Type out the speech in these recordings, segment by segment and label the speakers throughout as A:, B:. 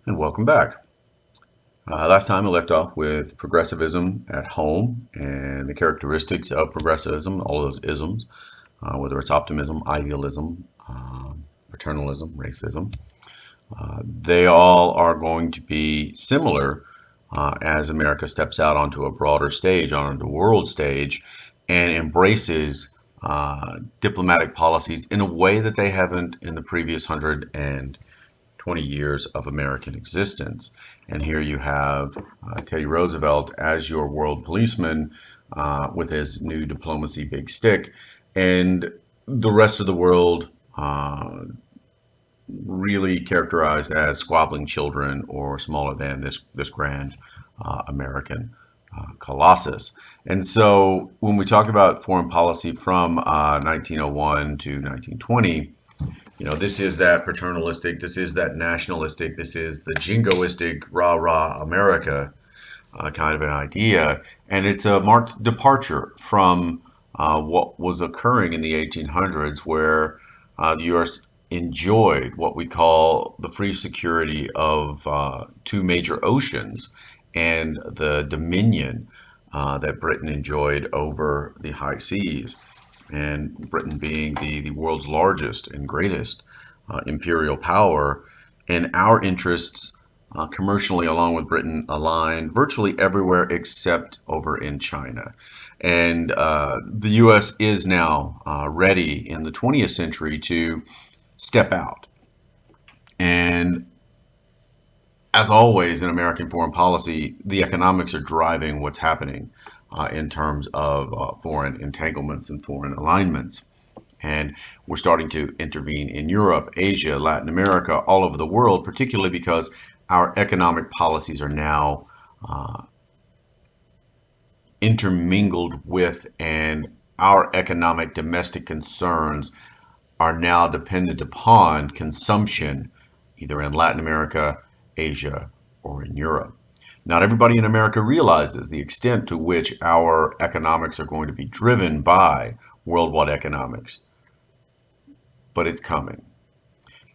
A: And welcome back. Last time I left off with progressivism at home and the characteristics of progressivism, all those isms, whether it's optimism, idealism, paternalism, racism. They all are going to be similar as America steps out onto a broader stage, onto the world stage, and embraces diplomatic policies in a way that they haven't in the previous 120 years of American existence. And here you have Teddy Roosevelt as your world policeman with his new diplomacy big stick, and the rest of the world really characterized as squabbling children or smaller than this grand American colossus. And so when we talk about foreign policy from 1901 to 1920, this is that paternalistic, this is that nationalistic, this is the jingoistic rah-rah America kind of an idea. And it's a marked departure from what was occurring in the 1800s, where the U.S. enjoyed what we call the free security of two major oceans and the dominion that Britain enjoyed over the high seas. And Britain being the world's largest and greatest imperial power, and our interests commercially, along with Britain, aligned virtually everywhere except over in China. And the U.S. is now ready in the 20th century to step out. And as always in American foreign policy, the economics are driving what's happening in terms of foreign entanglements and foreign alignments. And we're starting to intervene in Europe, Asia, Latin America, all over the world, particularly because our economic policies are now intermingled with, and our economic domestic concerns are now dependent upon consumption, either in Latin America, Asia, or in Europe. Not everybody in America realizes the extent to which our economics are going to be driven by worldwide economics, but it's coming.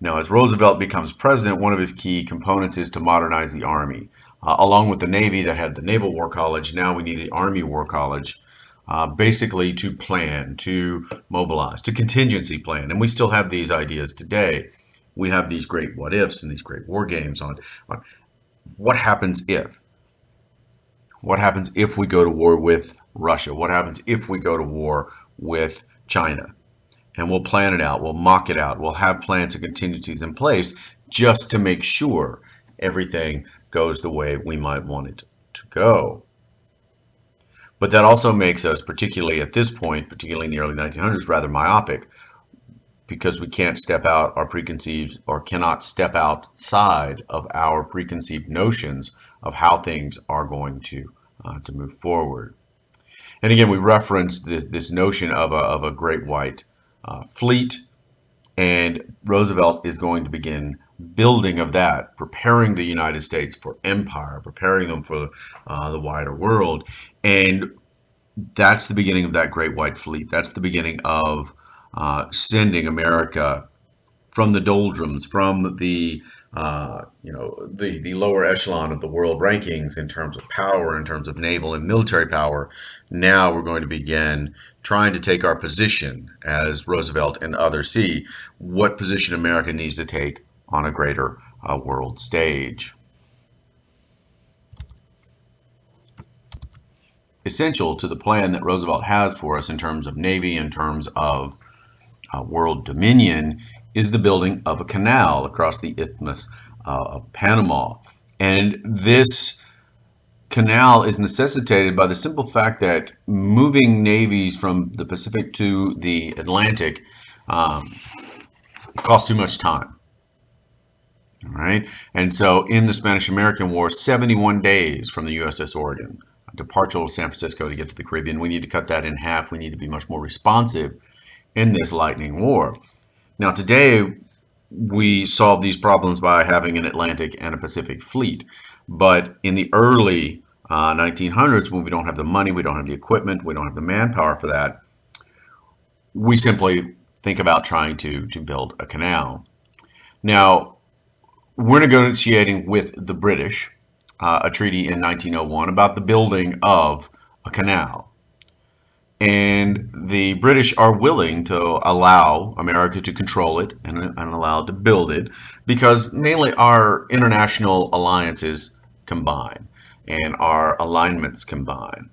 A: Now, as Roosevelt becomes president, one of his key components is to modernize the Army. Along with the Navy that had the Naval War College, now we need the Army War College, basically to plan, to mobilize, to contingency plan. And we still have these ideas today. We have these great what ifs and these great war games on what happens if. What happens if we go to war with Russia? What happens if we go to war with China? And we'll plan it out, we'll mock it out, we'll have plans and contingencies in place just to make sure everything goes the way we might want it to go. But that also makes us, particularly at this point, particularly in the early 1900s, rather myopic, because we can't step out our preconceived, or cannot step outside of our preconceived notions of how things are going to move forward. And again, we referenced this notion of a great white fleet, and Roosevelt is going to begin building of that, preparing the United States for empire, preparing them for the wider world. And that's the beginning of that great white fleet. That's the beginning of sending America from the doldrums, from the the lower echelon of the world rankings in terms of power, in terms of naval and military power. Now we're going to begin trying to take our position, as Roosevelt and others see, what position America needs to take on a greater world stage. Essential to the plan that Roosevelt has for us in terms of Navy, in terms of world dominion, is the building of a canal across the Isthmus of Panama. And this canal is necessitated by the simple fact that moving navies from the Pacific to the Atlantic costs too much time. All right, and so in the Spanish-American War, 71 days from the USS Oregon, departure of San Francisco to get to the Caribbean, we need to cut that in half. We need to be much more responsive in this lightning war. Now today, we solve these problems by having an Atlantic and a Pacific fleet. But in the early 1900s, when we don't have the money, we don't have the equipment, we don't have the manpower for that, we simply think about trying to build a canal. Now, we're negotiating with the British a treaty in 1901 about the building of a canal. And the British are willing to allow America to control it and allow to build it because mainly our international alliances combine and our alignments combine.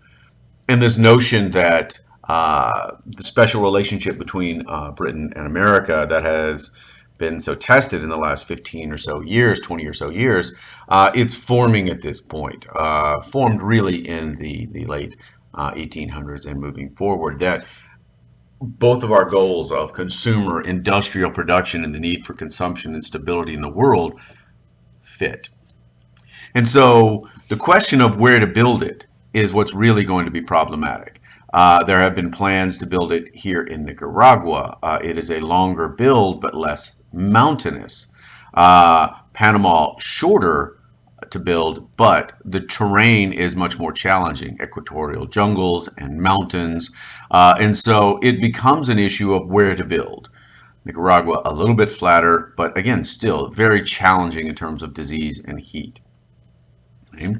A: And this notion that the special relationship between Britain and America that has been so tested in the last 15 or so years, 20 or so years, it's forming at this point, formed really in the late 1800s and moving forward, that both of our goals of consumer industrial production and the need for consumption and stability in the world fit. And so the question of where to build it is what's really going to be problematic. There have been plans to build it here in Nicaragua. It is a longer build but less mountainous. Panama shorter to build, but the terrain is much more challenging, equatorial jungles and mountains, and so it becomes an issue of where to build. Nicaragua a little bit flatter, but again still very challenging in terms of disease and heat. Okay.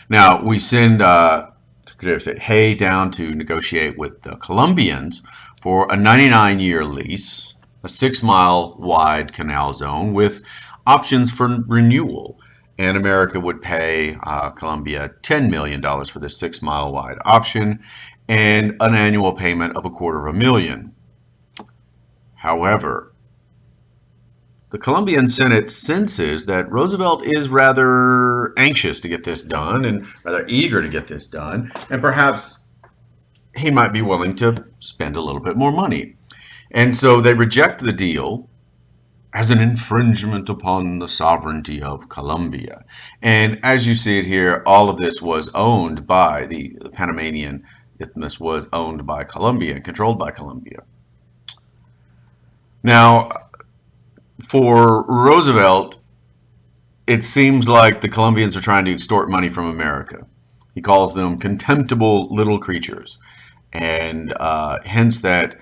A: Now we send Secretary of Hay down to negotiate with the Colombians for a 99-year lease, a 6-mile wide canal zone with options for renewal. And America would pay Colombia $10 million for this 6-mile wide option and an annual payment of $250,000. However, the Colombian Senate senses that Roosevelt is rather anxious to get this done and rather eager to get this done, and perhaps he might be willing to spend a little bit more money. And so they reject the deal as an infringement upon the sovereignty of Colombia. And as you see it here, all of this was owned by the Panamanian Isthmus was owned by Colombia and controlled by Colombia. Now, for Roosevelt, it seems like the Colombians are trying to extort money from America. He calls them contemptible little creatures, and hence that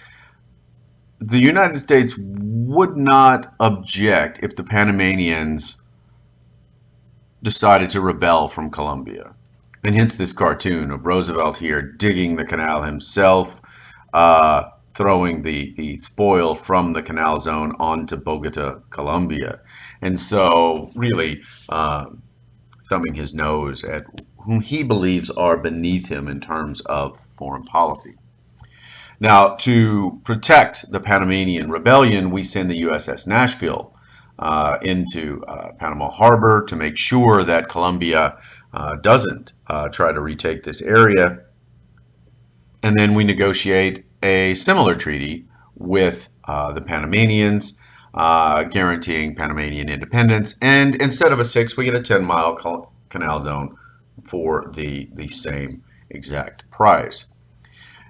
A: the United States would not object if the Panamanians decided to rebel from Colombia. And hence this cartoon of Roosevelt here digging the canal himself, throwing the spoil from the canal zone onto Bogota, Colombia. And so really thumbing his nose at whom he believes are beneath him in terms of foreign policy. Now, to protect the Panamanian rebellion, we send the USS Nashville into Panama Harbor to make sure that Colombia doesn't try to retake this area. And then we negotiate a similar treaty with the Panamanians, guaranteeing Panamanian independence. And instead of a 6, we get a 10-mile canal zone for the same exact price.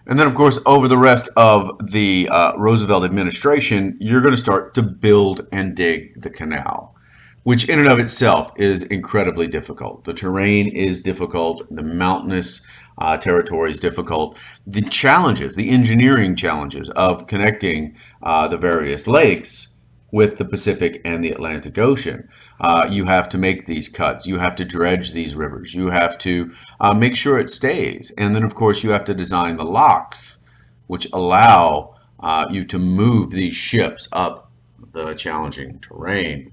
A: And then, of course, over the rest of the Roosevelt administration, you're going to start to build and dig the canal, which in and of itself is incredibly difficult. The terrain is difficult. The mountainous territory is difficult. The challenges, the engineering challenges of connecting the various lakes with the Pacific and the Atlantic Ocean. You have to make these cuts. You have to dredge these rivers. You have to make sure it stays. And then, of course, you have to design the locks, which allow you to move these ships up the challenging terrain.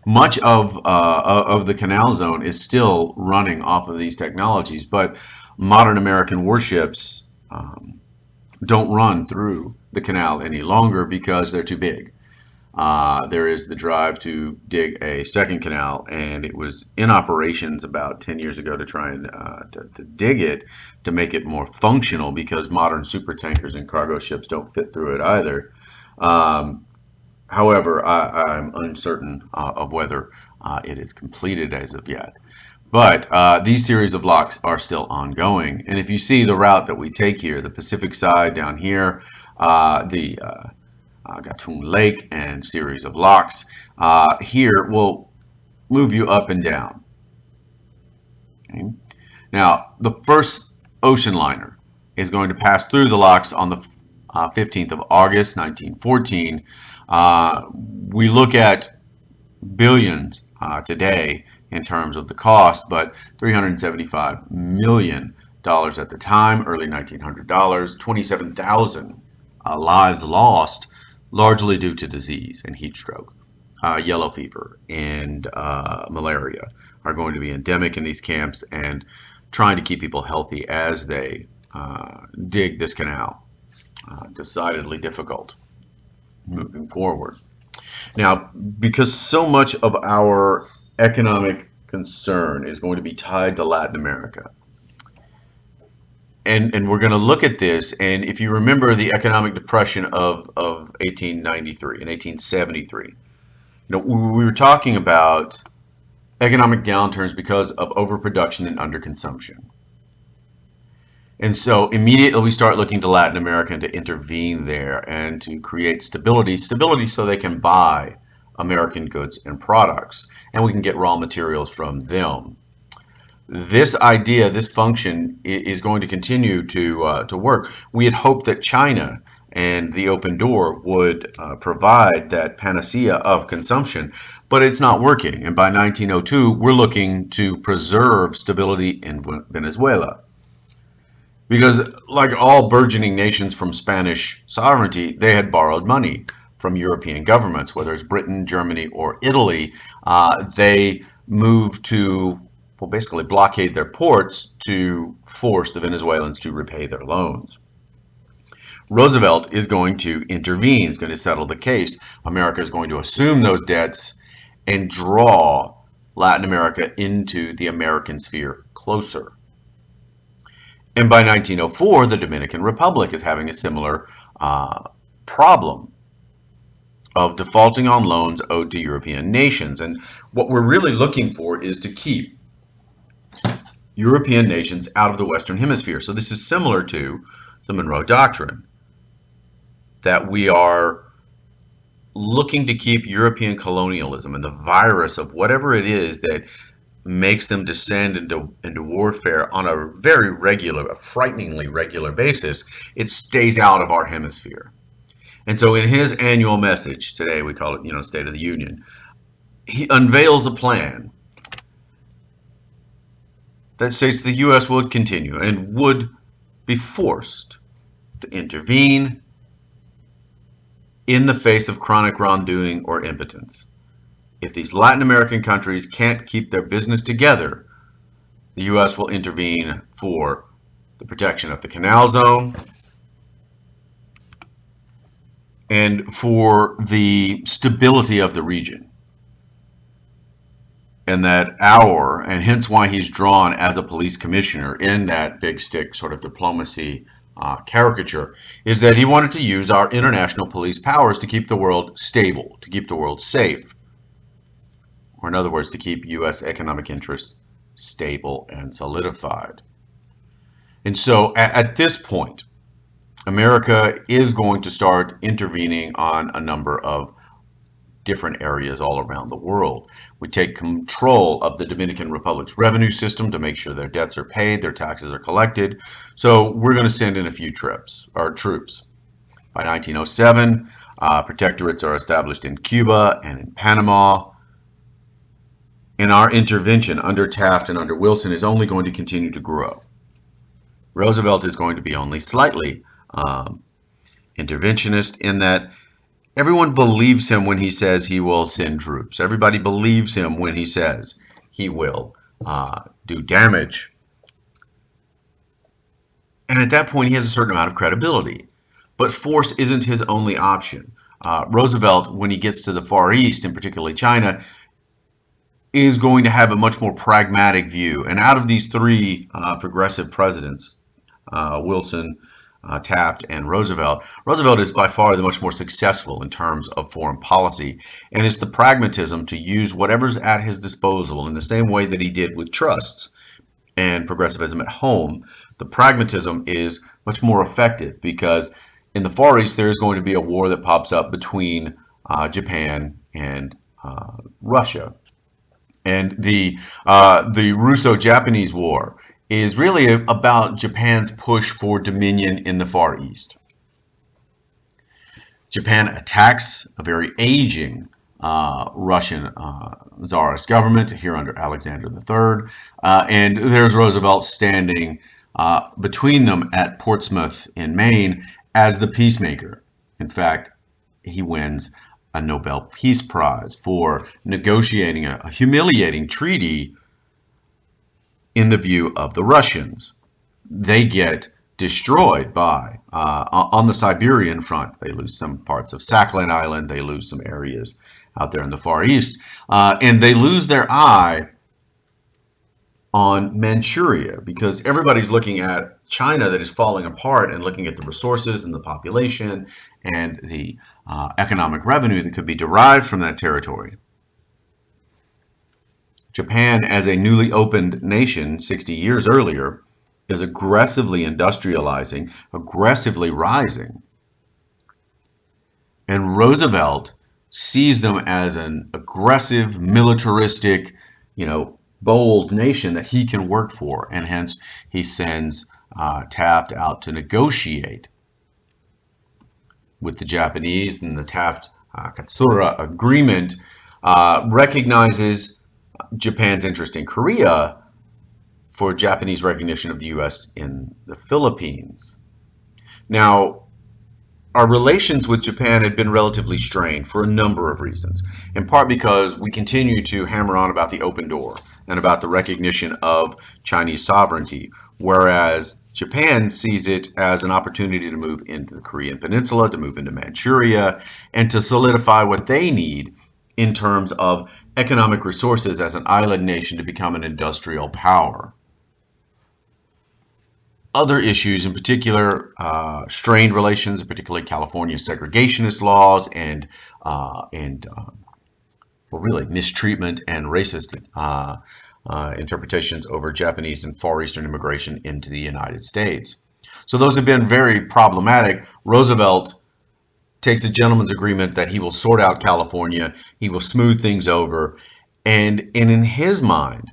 A: Much of the canal zone is still running off of these technologies, but modern American warships don't run through the canal any longer because they're too big. There is the drive to dig a second canal, and it was in operations about 10 years ago to try and to dig it, to make it more functional, because modern super tankers and cargo ships don't fit through it either. However, I'm uncertain of whether it is completed as of yet. But these series of locks are still ongoing. And if you see the route that we take here, the Pacific side down here, the Gatun Lake and series of locks, here will move you up and down. Okay. Now, the first ocean liner is going to pass through the locks on the 15th of August, 1914. We look at billions today in terms of the cost, but $375 million at the time, early $1900, 27,000 lives lost, largely due to disease and heat stroke. Yellow fever and malaria are going to be endemic in these camps, and trying to keep people healthy as they dig this canal. Decidedly difficult moving forward. Now, because so much of our economic concern is going to be tied to Latin America, and we're going to look at this, and if you remember the economic depression of 1893 and 1873, we were talking about economic downturns because of overproduction and underconsumption. And so immediately we start looking to Latin America to intervene there and to create stability so they can buy American goods and products, and we can get raw materials from them. This idea, this function is going to continue to work. We had hoped that China and the open door would provide that panacea of consumption, but it's not working. And by 1902, we're looking to preserve stability in Venezuela. Because like all burgeoning nations from Spanish sovereignty, they had borrowed money from European governments, whether it's Britain, Germany, or Italy. They moved to, well, basically blockade their ports to force the Venezuelans to repay their loans. Roosevelt is going to intervene, is going to settle the case. America is going to assume those debts and draw Latin America into the American sphere closer. And by 1904, the Dominican Republic is having a similar problem of defaulting on loans owed to European nations. And what we're really looking for is to keep European nations out of the Western Hemisphere. So this is similar to the Monroe Doctrine, that we are looking to keep European colonialism and the virus of whatever it is that makes them descend into warfare on a very regular, a frighteningly regular basis. It stays out of our hemisphere. And so in his annual message today, we call it, State of the Union, he unveils a plan that states the U.S. would continue and would be forced to intervene in the face of chronic wrongdoing or impotence. If these Latin American countries can't keep their business together, the U.S. will intervene for the protection of the Canal Zone and for the stability of the region. And and hence why he's drawn as a police commissioner in that big stick sort of diplomacy caricature, is that he wanted to use our international police powers to keep the world stable, to keep the world safe. Or in other words, to keep U.S. economic interests stable and solidified. And so at this point, America is going to start intervening on a number of different areas all around the world. We take control of the Dominican Republic's revenue system to make sure their debts are paid, their taxes are collected. So we're going to send in a few troops. By 1907, protectorates are established in Cuba and in Panama. And our intervention under Taft and under Wilson is only going to continue to grow. Roosevelt is going to be only slightly interventionist in that everyone believes him when he says he will send troops. Everybody believes him when he says he will do damage. And at that point, he has a certain amount of credibility. But force isn't his only option. Roosevelt, when he gets to the Far East, and particularly China, is going to have a much more pragmatic view. And out of these three progressive presidents, Wilson, Taft, and Roosevelt is by far the much more successful in terms of foreign policy. And it's the pragmatism to use whatever's at his disposal in the same way that he did with trusts and progressivism at home. The pragmatism is much more effective because in the Far East, there is going to be a war that pops up between Japan and Russia. And the Russo-Japanese War is really about Japan's push for dominion in the Far East. Japan attacks a very aging Russian Tsarist government here under Alexander III. And there's Roosevelt standing between them at Portsmouth in Maine as the peacemaker. In fact, he wins a Nobel Peace Prize for negotiating a humiliating treaty in the view of the Russians. They get destroyed by, on the Siberian front, they lose some parts of Sakhalin Island, they lose some areas out there in the Far East, and they lose their eye on Manchuria because everybody's looking at China that is falling apart and looking at the resources and the population and the economic revenue that could be derived from that territory. Japan, as a newly opened nation 60 years earlier, is aggressively industrializing, aggressively rising. And Roosevelt sees them as an aggressive, militaristic, bold nation that he can work for, and hence he sends Taft out to negotiate with the Japanese, and the Taft-Katsura Agreement recognizes Japan's interest in Korea for Japanese recognition of the U.S. in the Philippines. Now, our relations with Japan had been relatively strained for a number of reasons, in part because we continue to hammer on about the open door and about the recognition of Chinese sovereignty, whereas Japan sees it as an opportunity to move into the Korean Peninsula, to move into Manchuria, and to solidify what they need in terms of economic resources as an island nation to become an industrial power. Other issues, in particular, strained relations, particularly California segregationist laws and really mistreatment and racist interpretations over Japanese and Far Eastern immigration into the United States. So those have been very problematic. Roosevelt takes a gentleman's agreement that he will sort out California, he will smooth things over, and in his mind,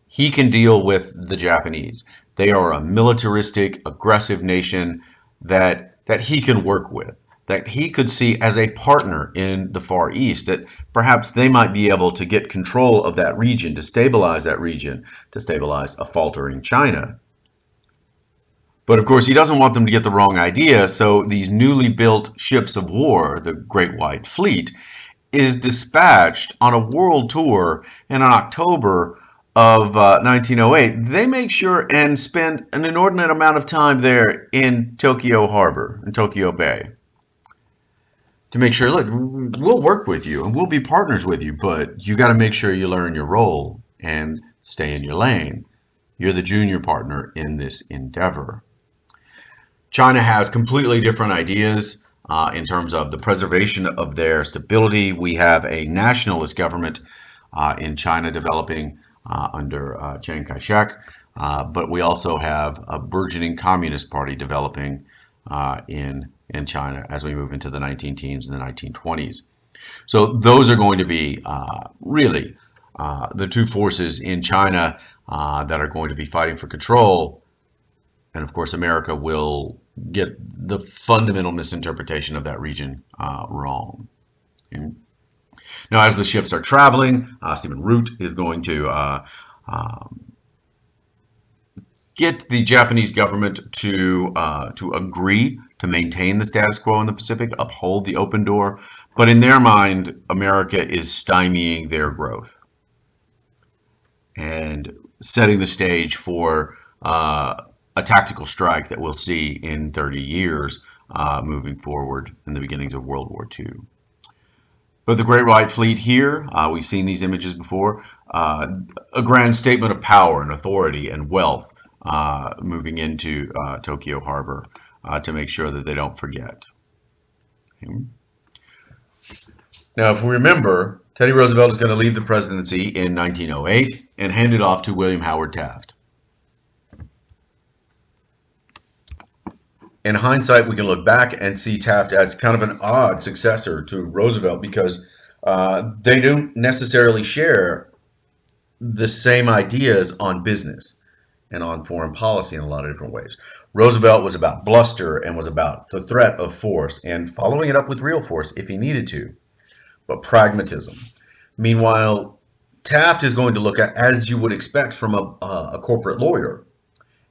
A: he can deal with the Japanese. They are a militaristic, aggressive nation that he can work with, that he could see as a partner in the Far East, that perhaps they might be able to get control of that region, to stabilize that region, to stabilize a faltering China. But of course, he doesn't want them to get the wrong idea, so these newly built ships of war, the Great White Fleet, is dispatched on a world tour in October of 1908. They make sure and spend an inordinate amount of time there in Tokyo Harbor, in Tokyo Bay, to make sure, look, we'll work with you and we'll be partners with you, but you got to make sure you learn your role and stay in your lane. You're the junior partner in this endeavor. China has completely different ideas in terms of the preservation of their stability. We have a nationalist government in China developing under Chiang Kai-shek, but we also have a burgeoning communist party developing in China as we move into the 19-teens and the 1920s. So those are going to be really the two forces in China that are going to be fighting for control. And of course, America will get the fundamental misinterpretation of that region wrong. Okay. Now, as the ships are traveling, Stephen Root is going to get the Japanese government to agree to maintain the status quo in the Pacific, uphold the open door. But in their mind, America is stymieing their growth and setting the stage for a tactical strike that we'll see in 30 years moving forward in the beginnings of World War II. But the Great White Fleet here, we've seen these images before, a grand statement of power and authority and wealth moving into Tokyo Harbor to make sure that they don't forget. Okay. Now, if we remember, Teddy Roosevelt is going to leave the presidency in 1908 and hand it off to William Howard Taft. In hindsight, we can look back and see Taft as kind of an odd successor to Roosevelt because they don't necessarily share the same ideas on business and on foreign policy in a lot of different ways. Roosevelt was about bluster and was about the threat of force and following it up with real force if he needed to. but pragmatism. Meanwhile, Taft is going to look at, as you would expect from a corporate lawyer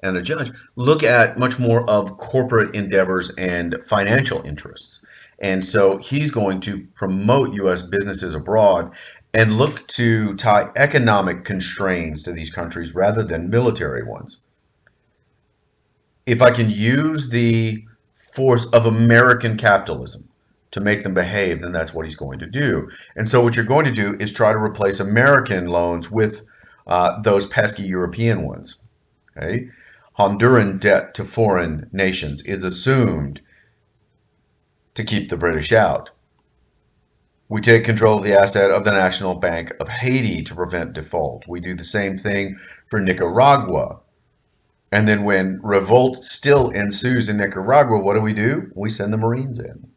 A: and a judge, look at much more of corporate endeavors and financial interests. And so he's going to promote U.S. businesses abroad and look to tie economic constraints to these countries rather than military ones. If I can use the force of American capitalism to make them behave, then that's what he's going to do. And so what you're going to do is try to replace American loans with those pesky European ones. Okay? Honduran debt to foreign nations is assumed to keep the British out. We take control of the asset of the National Bank of Haiti to prevent default. We do the same thing for Nicaragua. And then when revolt still ensues in Nicaragua, what do? We send the Marines in.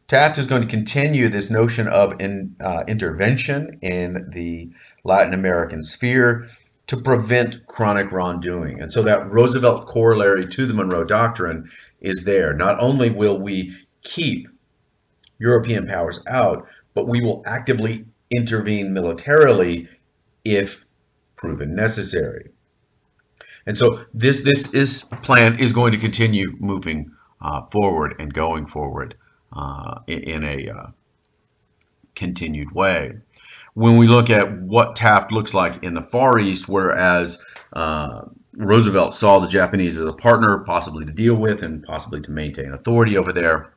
A: Taft is going to continue this notion of intervention in the Latin American sphere to prevent chronic wrongdoing. And so that Roosevelt corollary to the Monroe Doctrine is there. Not only will we keep European powers out, but we will actively intervene militarily if proven necessary. And so this plan is going to continue moving forward and going forward in a continued way. When we look at what Taft looks like in the Far East, whereas Roosevelt saw the Japanese as a partner, possibly to deal with and possibly to maintain authority over there,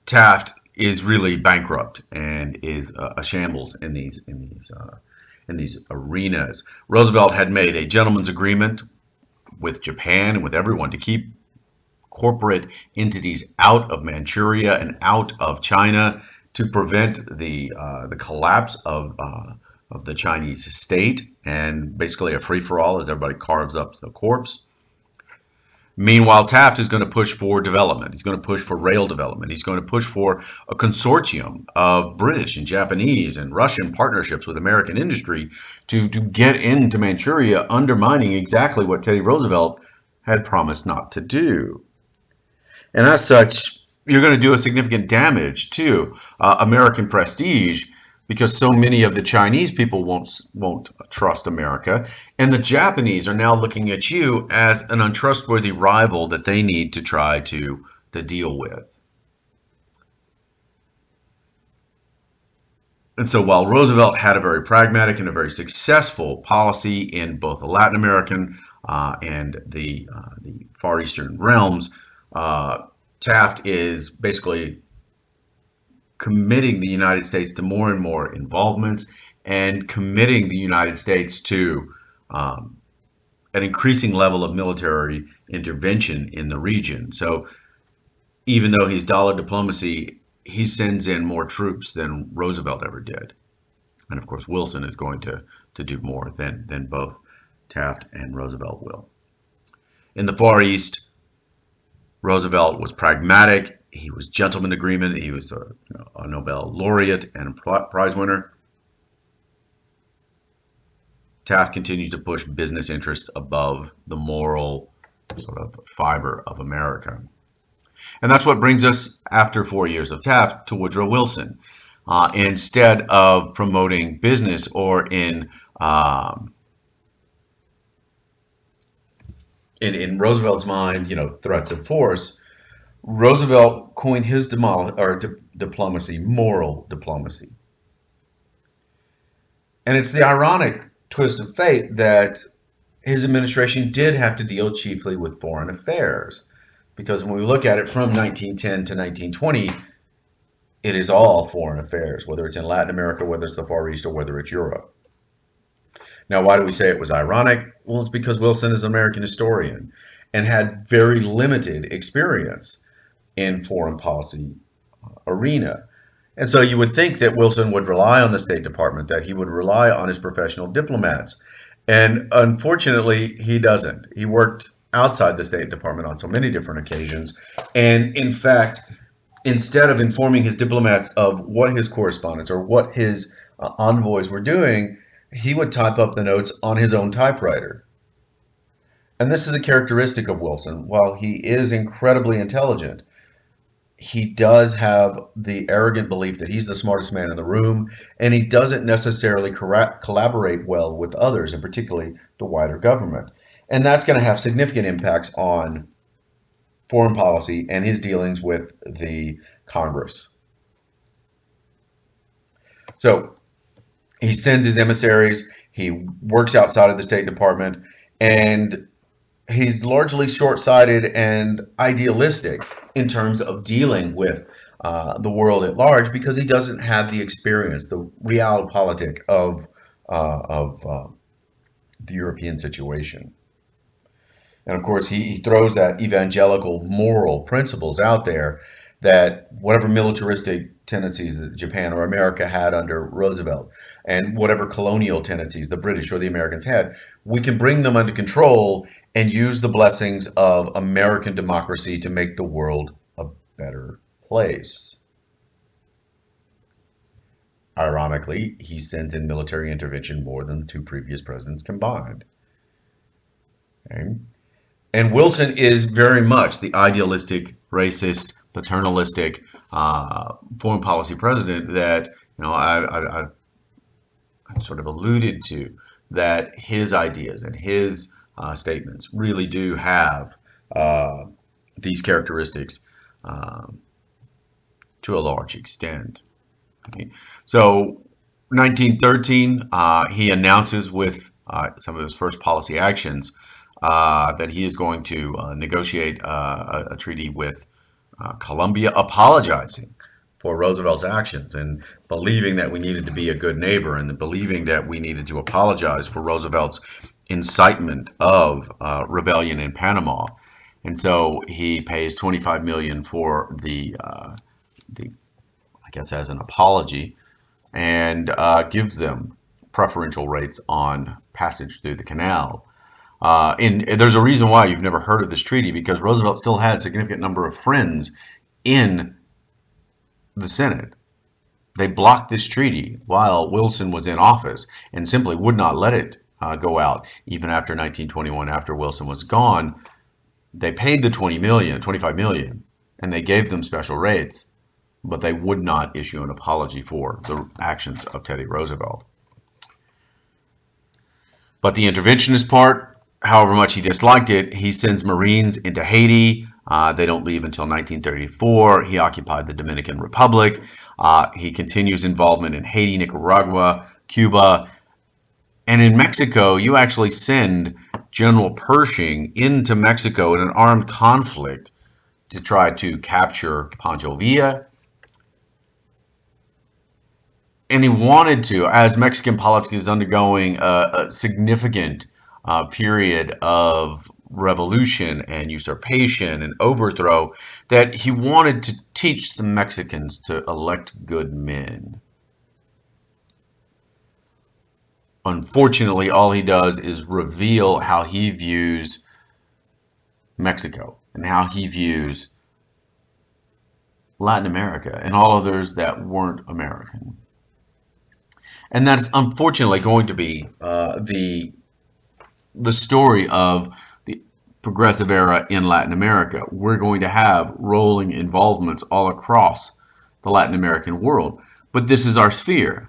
A: Taft is really bankrupt and is a shambles in these arenas. Roosevelt had made a gentleman's agreement with Japan and with everyone to keep corporate entities out of Manchuria and out of China to prevent the collapse of the Chinese state, and basically a free-for-all as everybody carves up the corpse. Meanwhile, Taft is going to push for development. He's going to push for rail development. He's going to push for a consortium of British and Japanese and Russian partnerships with American industry to get into Manchuria, undermining exactly what Teddy Roosevelt had promised not to do. And as such, you're going to do a significant damage to American prestige, because so many of the Chinese people won't trust America, and the Japanese are now looking at you as an untrustworthy rival that they need to try to deal with. And so while Roosevelt had a very pragmatic and a very successful policy in both the Latin American and the Far Eastern realms, Taft is basically committing the United States to more and more involvements and committing the United States to an increasing level of military intervention in the region. So even though he's dollar diplomacy, he sends in more troops than Roosevelt ever did. And of course, Wilson is going to do more than both Taft and Roosevelt will. In the Far East, Roosevelt was pragmatic. He was gentleman agreement. He was a Nobel laureate and a prize winner. Taft continued to push business interests above the moral sort of fiber of America. And that's what brings us, after 4 years of Taft, to Woodrow Wilson. Instead of promoting business or in Roosevelt's mind, threats of force, Roosevelt coined his diplomacy moral diplomacy. And it's the ironic twist of fate that his administration did have to deal chiefly with foreign affairs, because when we look at it from 1910 to 1920, it is all foreign affairs, whether it's in Latin America, whether it's the Far East, or whether it's Europe. Now, why do we say it was ironic? Well, it's because Wilson is an American historian and had very limited experience in foreign policy arena. And so you would think that Wilson would rely on the State Department, that he would rely on his professional diplomats. And unfortunately, he doesn't. He worked outside the State Department on so many different occasions. And in fact, instead of informing his diplomats of what his correspondents or what his envoys were doing, he would type up the notes on his own typewriter. And this is a characteristic of Wilson. While he is incredibly intelligent, he does have the arrogant belief that he's the smartest man in the room, and he doesn't necessarily collaborate well with others, and particularly the wider government. And that's going to have significant impacts on foreign policy and his dealings with the Congress. So he sends his emissaries, he works outside of the State Department, and he's largely short-sighted and idealistic in terms of dealing with the world at large because he doesn't have the experience, the realpolitik of the European situation. And of course, he throws that evangelical moral principles out there that whatever militaristic tendencies that Japan or America had under Roosevelt, and whatever colonial tendencies the British or the Americans had, we can bring them under control and use the blessings of American democracy to make the world a better place. Ironically, he sends in military intervention more than the two previous presidents combined. Okay? And Wilson is very much the idealistic, racist, paternalistic foreign policy president that I sort of alluded to, that his ideas and his statements really do have these characteristics to a large extent. Okay. So 1913, he announces with some of his first policy actions that he is going to negotiate a treaty with Colombia, apologizing for Roosevelt's actions and believing that we needed to be a good neighbor and believing that we needed to apologize for Roosevelt's incitement of rebellion in Panama. And so he pays $25 million for the I guess as an apology, and gives them preferential rates on passage through the canal. And there's a reason why you've never heard of this treaty, because Roosevelt still had a significant number of friends in the Senate. They blocked this treaty while Wilson was in office and simply would not let it go out. Even after 1921, after Wilson was gone, they paid the $25 million, and they gave them special rates, but they would not issue an apology for the actions of Teddy Roosevelt. But the interventionist part, however much he disliked it, he sends Marines into Haiti. They don't leave until 1934. He occupied the Dominican Republic. He continues involvement in Haiti, Nicaragua, Cuba. And in Mexico, you actually send General Pershing into Mexico in an armed conflict to try to capture Pancho Villa. And he wanted to, as Mexican politics is undergoing a significant period of revolution and usurpation and overthrow, that he wanted to teach the Mexicans to elect good men. Unfortunately, all he does is reveal how he views Mexico and how he views Latin America and all others that weren't American. And that's unfortunately going to be the story of the progressive era in Latin America. We're going to have rolling involvements all across the Latin American world. But this is our sphere.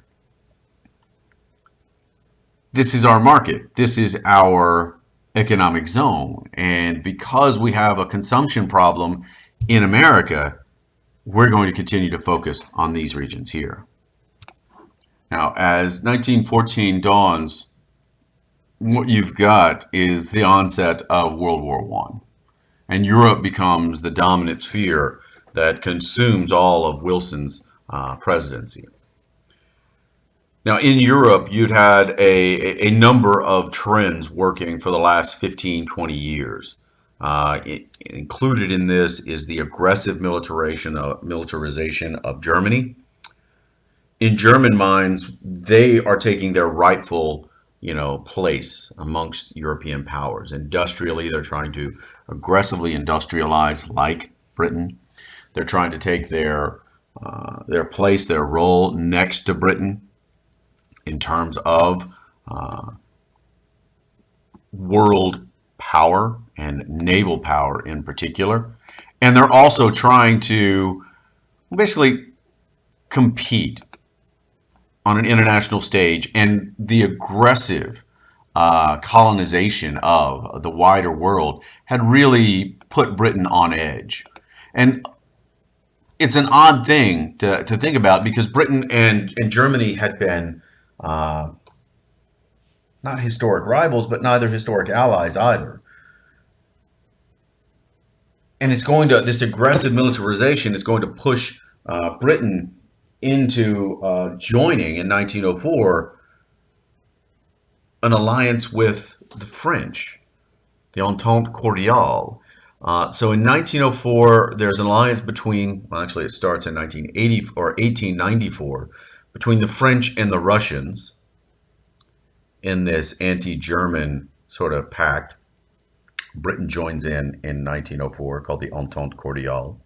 A: This is our market. This is our economic zone. And because we have a consumption problem in America, we're going to continue to focus on these regions here. Now, as 1914 dawns, what you've got is the onset of World War I. And Europe becomes the dominant sphere that consumes all of Wilson's presidency. Now, in Europe, you'd had a number of trends working for the last 15, 20 years. Included in this is the aggressive militarization of Germany. In German minds, they are taking their rightful, place amongst European powers. Industrially, they're trying to aggressively industrialize like Britain. They're trying to take their place, their role next to Britain in terms of world power and naval power in particular. And they're also trying to basically compete on an international stage, and the aggressive colonization of the wider world had really put Britain on edge. And it's an odd thing to think about, because Britain and Germany had been not historic rivals, but neither historic allies either. And it's going to, this aggressive militarization is going to push Britain into joining in 1904 an alliance with the French, the Entente Cordiale. So in 1904, there's an alliance between, well, actually it starts in 1980 or 1894, between the French and the Russians in this anti-German sort of pact. Britain joins in 1904, called the Entente Cordiale.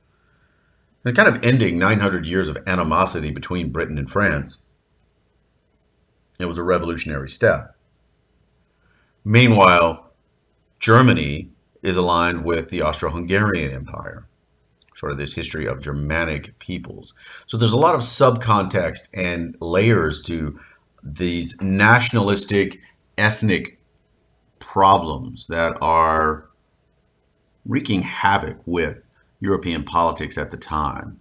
A: And kind of ending 900 years of animosity between Britain and France. It was a revolutionary step. Meanwhile, Germany is aligned with the Austro-Hungarian Empire, sort of this history of Germanic peoples. So there's a lot of subcontext and layers to these nationalistic, ethnic problems that are wreaking havoc with European politics at the time.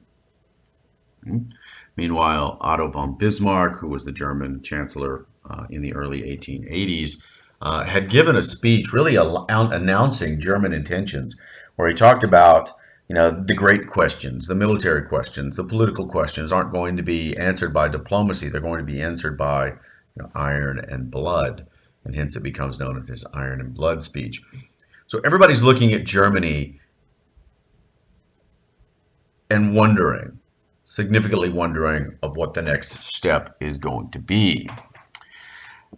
A: Meanwhile, Otto von Bismarck, who was the German chancellor in the early 1880s, had given a speech really announcing German intentions, where he talked about, the great questions, the military questions, the political questions aren't going to be answered by diplomacy. They're going to be answered by iron and blood, and hence it becomes known as this iron and blood speech. So everybody's looking at Germany and wondering, significantly wondering, of what the next step is going to be.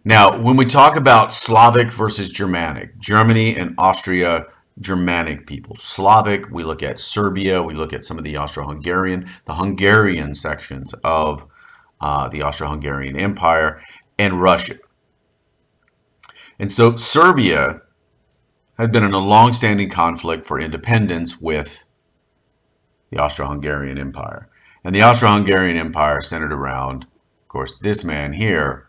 A: Now, when we talk about Slavic versus Germanic, Germany and Austria, Germanic people. Slavic, we look at Serbia, we look at some of the Austro-Hungarian, the Hungarian sections of the Austro-Hungarian Empire, and Russia. And so Serbia had been in a long-standing conflict for independence with the Austro-Hungarian Empire. And the Austro-Hungarian Empire centered around, of course, this man here,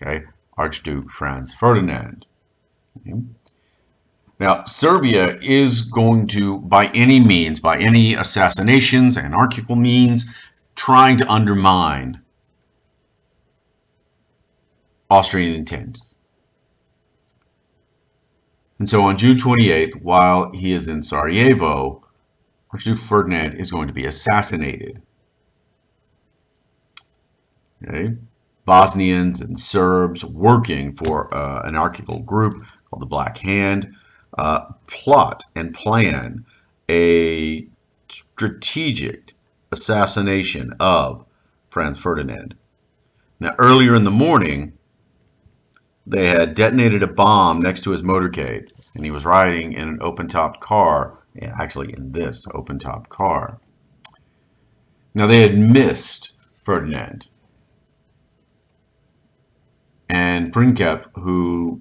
A: okay, Archduke Franz Ferdinand. Okay. Now, Serbia is going to, by any means, by any assassinations, anarchical means, trying to undermine Austrian intents. And so on June 28th, while he is in Sarajevo, Archduke Ferdinand is going to be assassinated. Okay. Bosnians and Serbs working for an anarchical group called the Black Hand plot and plan a strategic assassination of Franz Ferdinand. Now, earlier in the morning, they had detonated a bomb next to his motorcade, and he was riding in an open-topped car, actually in this open-topped car. Now, they had missed Ferdinand. And Princeps, who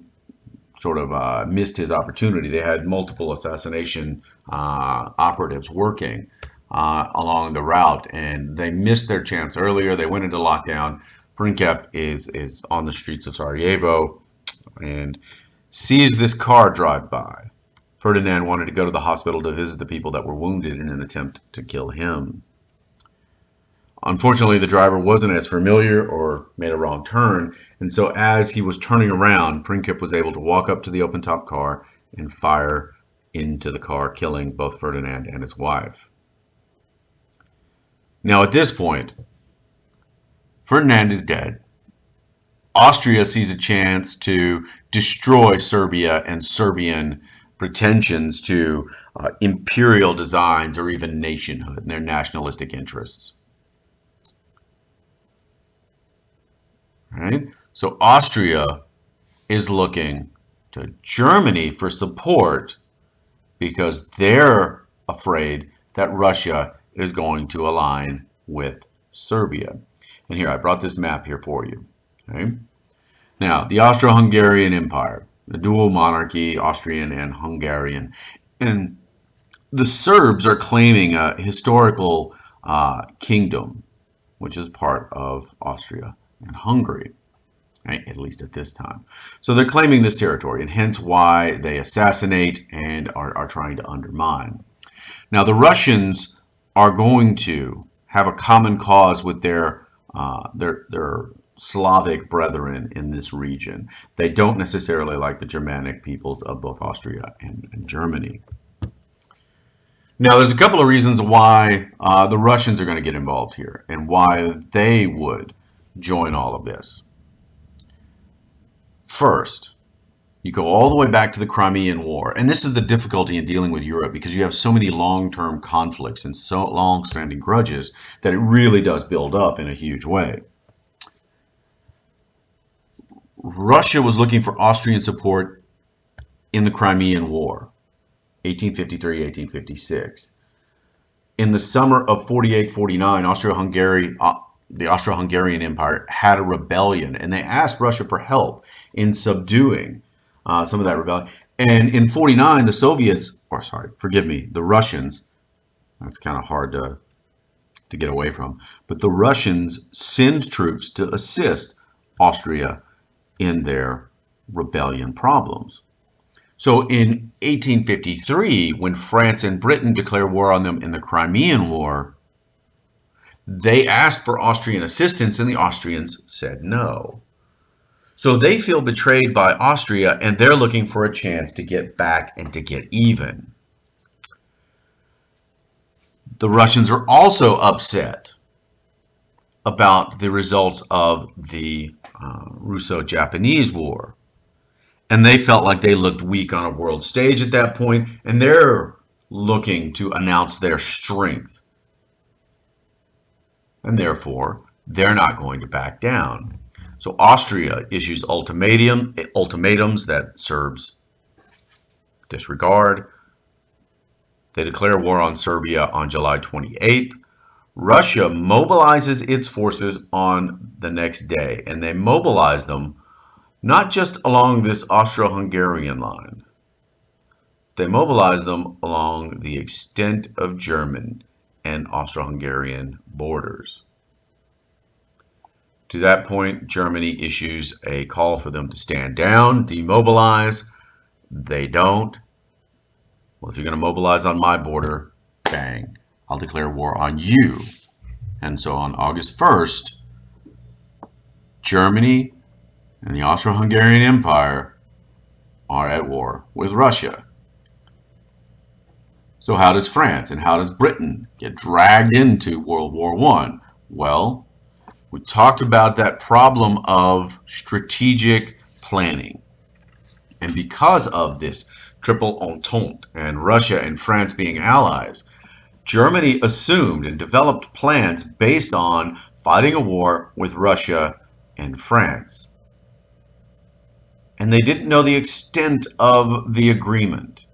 A: sort of missed his opportunity, they had multiple assassination operatives working along the route, and they missed their chance earlier. They went into lockdown. Princeps is on the streets of Sarajevo and sees this car drive by. Ferdinand wanted to go to the hospital to visit the people that were wounded in an attempt to kill him. Unfortunately, the driver wasn't as familiar or made a wrong turn, and so as he was turning around, Princeps was able to walk up to the open-top car and fire into the car, killing both Ferdinand and his wife. Now, at this point, Ferdinand is dead. Austria sees a chance to destroy Serbia and Serbian pretensions to imperial designs or even nationhood and their nationalistic interests. Right? So Austria is looking to Germany for support because they're afraid that Russia is going to align with Serbia. And here, I brought this map here for you. Okay? Now, the Austro-Hungarian Empire, the dual monarchy, Austrian and Hungarian. And the Serbs are claiming a historical kingdom, which is part of Austria and Hungary, right? At least at this time. So they're claiming this territory, and hence why they assassinate and are trying to undermine. Now, the Russians are going to have a common cause with their Slavic brethren in this region. They don't necessarily like the Germanic peoples of both Austria and Germany. Now, there's a couple of reasons why the Russians are going to get involved here and why they would join all of this. First, you go all the way back to the Crimean War, and this is the difficulty in dealing with Europe because you have so many long-term conflicts and so long-standing grudges that it really does build up in a huge way. Russia was looking for Austrian support in the Crimean War, 1853-1856. In the summer of 48-49, the Austro-Hungarian Empire had a rebellion, and they asked Russia for help in subduing some of that rebellion. And in 49, the Russians, that's kind of hard to get away from, but the Russians send troops to assist Austria in their rebellion problems. So in 1853, when France and Britain declared war on them in the Crimean War, they asked for Austrian assistance and the Austrians said no. So they feel betrayed by Austria and they're looking for a chance to get back and to get even. The Russians are also upset about the results of the Russo-Japanese War. And they felt like they looked weak on a world stage at that point, and they're looking to announce their strength. And therefore, they're not going to back down. So Austria issues ultimatums that Serbs disregard. They declare war on Serbia on July 28th. Russia mobilizes its forces on the next day, and they mobilize them not just along this Austro-Hungarian line. They mobilize them along the extent of German and Austro-Hungarian borders. To that point, Germany issues a call for them to stand down, demobilize. They don't. Well, if you're going to mobilize on my border, bang, I'll declare war on you. And so on August 1st, Germany and the Austro-Hungarian Empire are at war with Russia. So how does France and how does Britain get dragged into World War I? Well, we talked about that problem of strategic planning. And because of this triple entente and Russia and France being allies, Germany assumed and developed plans based on fighting a war with Russia and France. And they didn't know the extent of the agreement.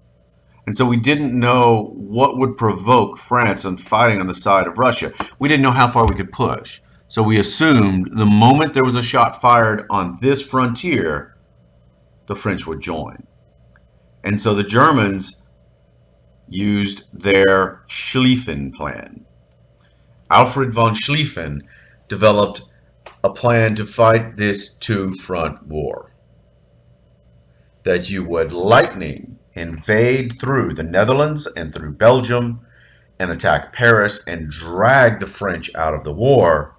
A: And so we didn't know what would provoke France on fighting on the side of Russia. We didn't know how far we could push. So we assumed the moment there was a shot fired on this frontier, the French would join. And so the Germans used their Schlieffen plan. Alfred von Schlieffen developed a plan to fight this two-front war. That you would lightning invade through the Netherlands and through Belgium and attack Paris and drag the French out of the war,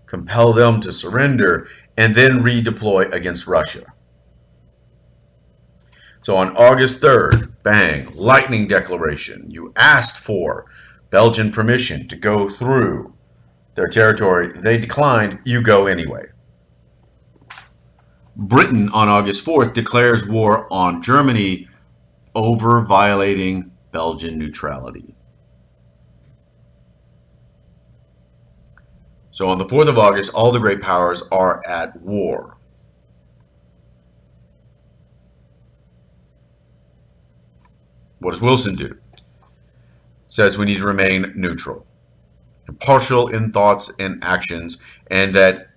A: compel them to surrender, and then redeploy against Russia. So on August 3rd, bang, lightning declaration. You asked for Belgian permission to go through their territory. They declined. You go anyway. Britain on August 4th declares war on Germany over violating Belgian neutrality. So on the 4th of August, all the great powers are at war. What does Wilson do? Says we need to remain neutral, impartial in thoughts and actions, and that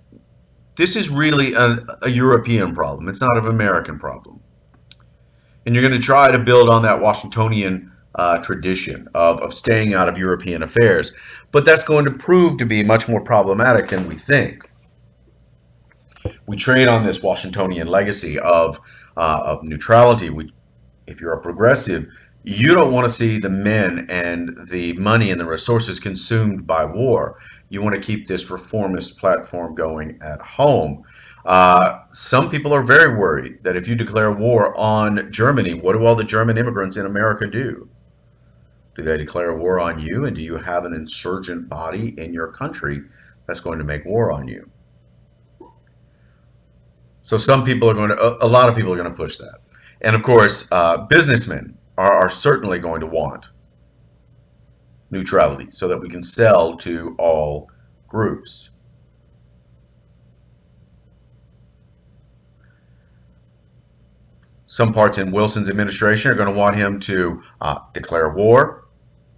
A: this is really a European problem. It's not an American problem. And you're going to try to build on that Washingtonian tradition of staying out of European affairs. But that's going to prove to be much more problematic than we think. We trade on this Washingtonian legacy of neutrality. If you're a progressive, you don't want to see the men and the money and the resources consumed by war. You want to keep this reformist platform going at home. Some people are very worried that if you declare war on Germany, what do all the German immigrants in America do? Do they declare war on you? And do you have an insurgent body in your country that's going to make war on you? So some people are going to, a lot of people are going to push that. And of course, businessmen are certainly going to want neutrality so that we can sell to all groups. Some parts in Wilson's administration are going to want him to declare war,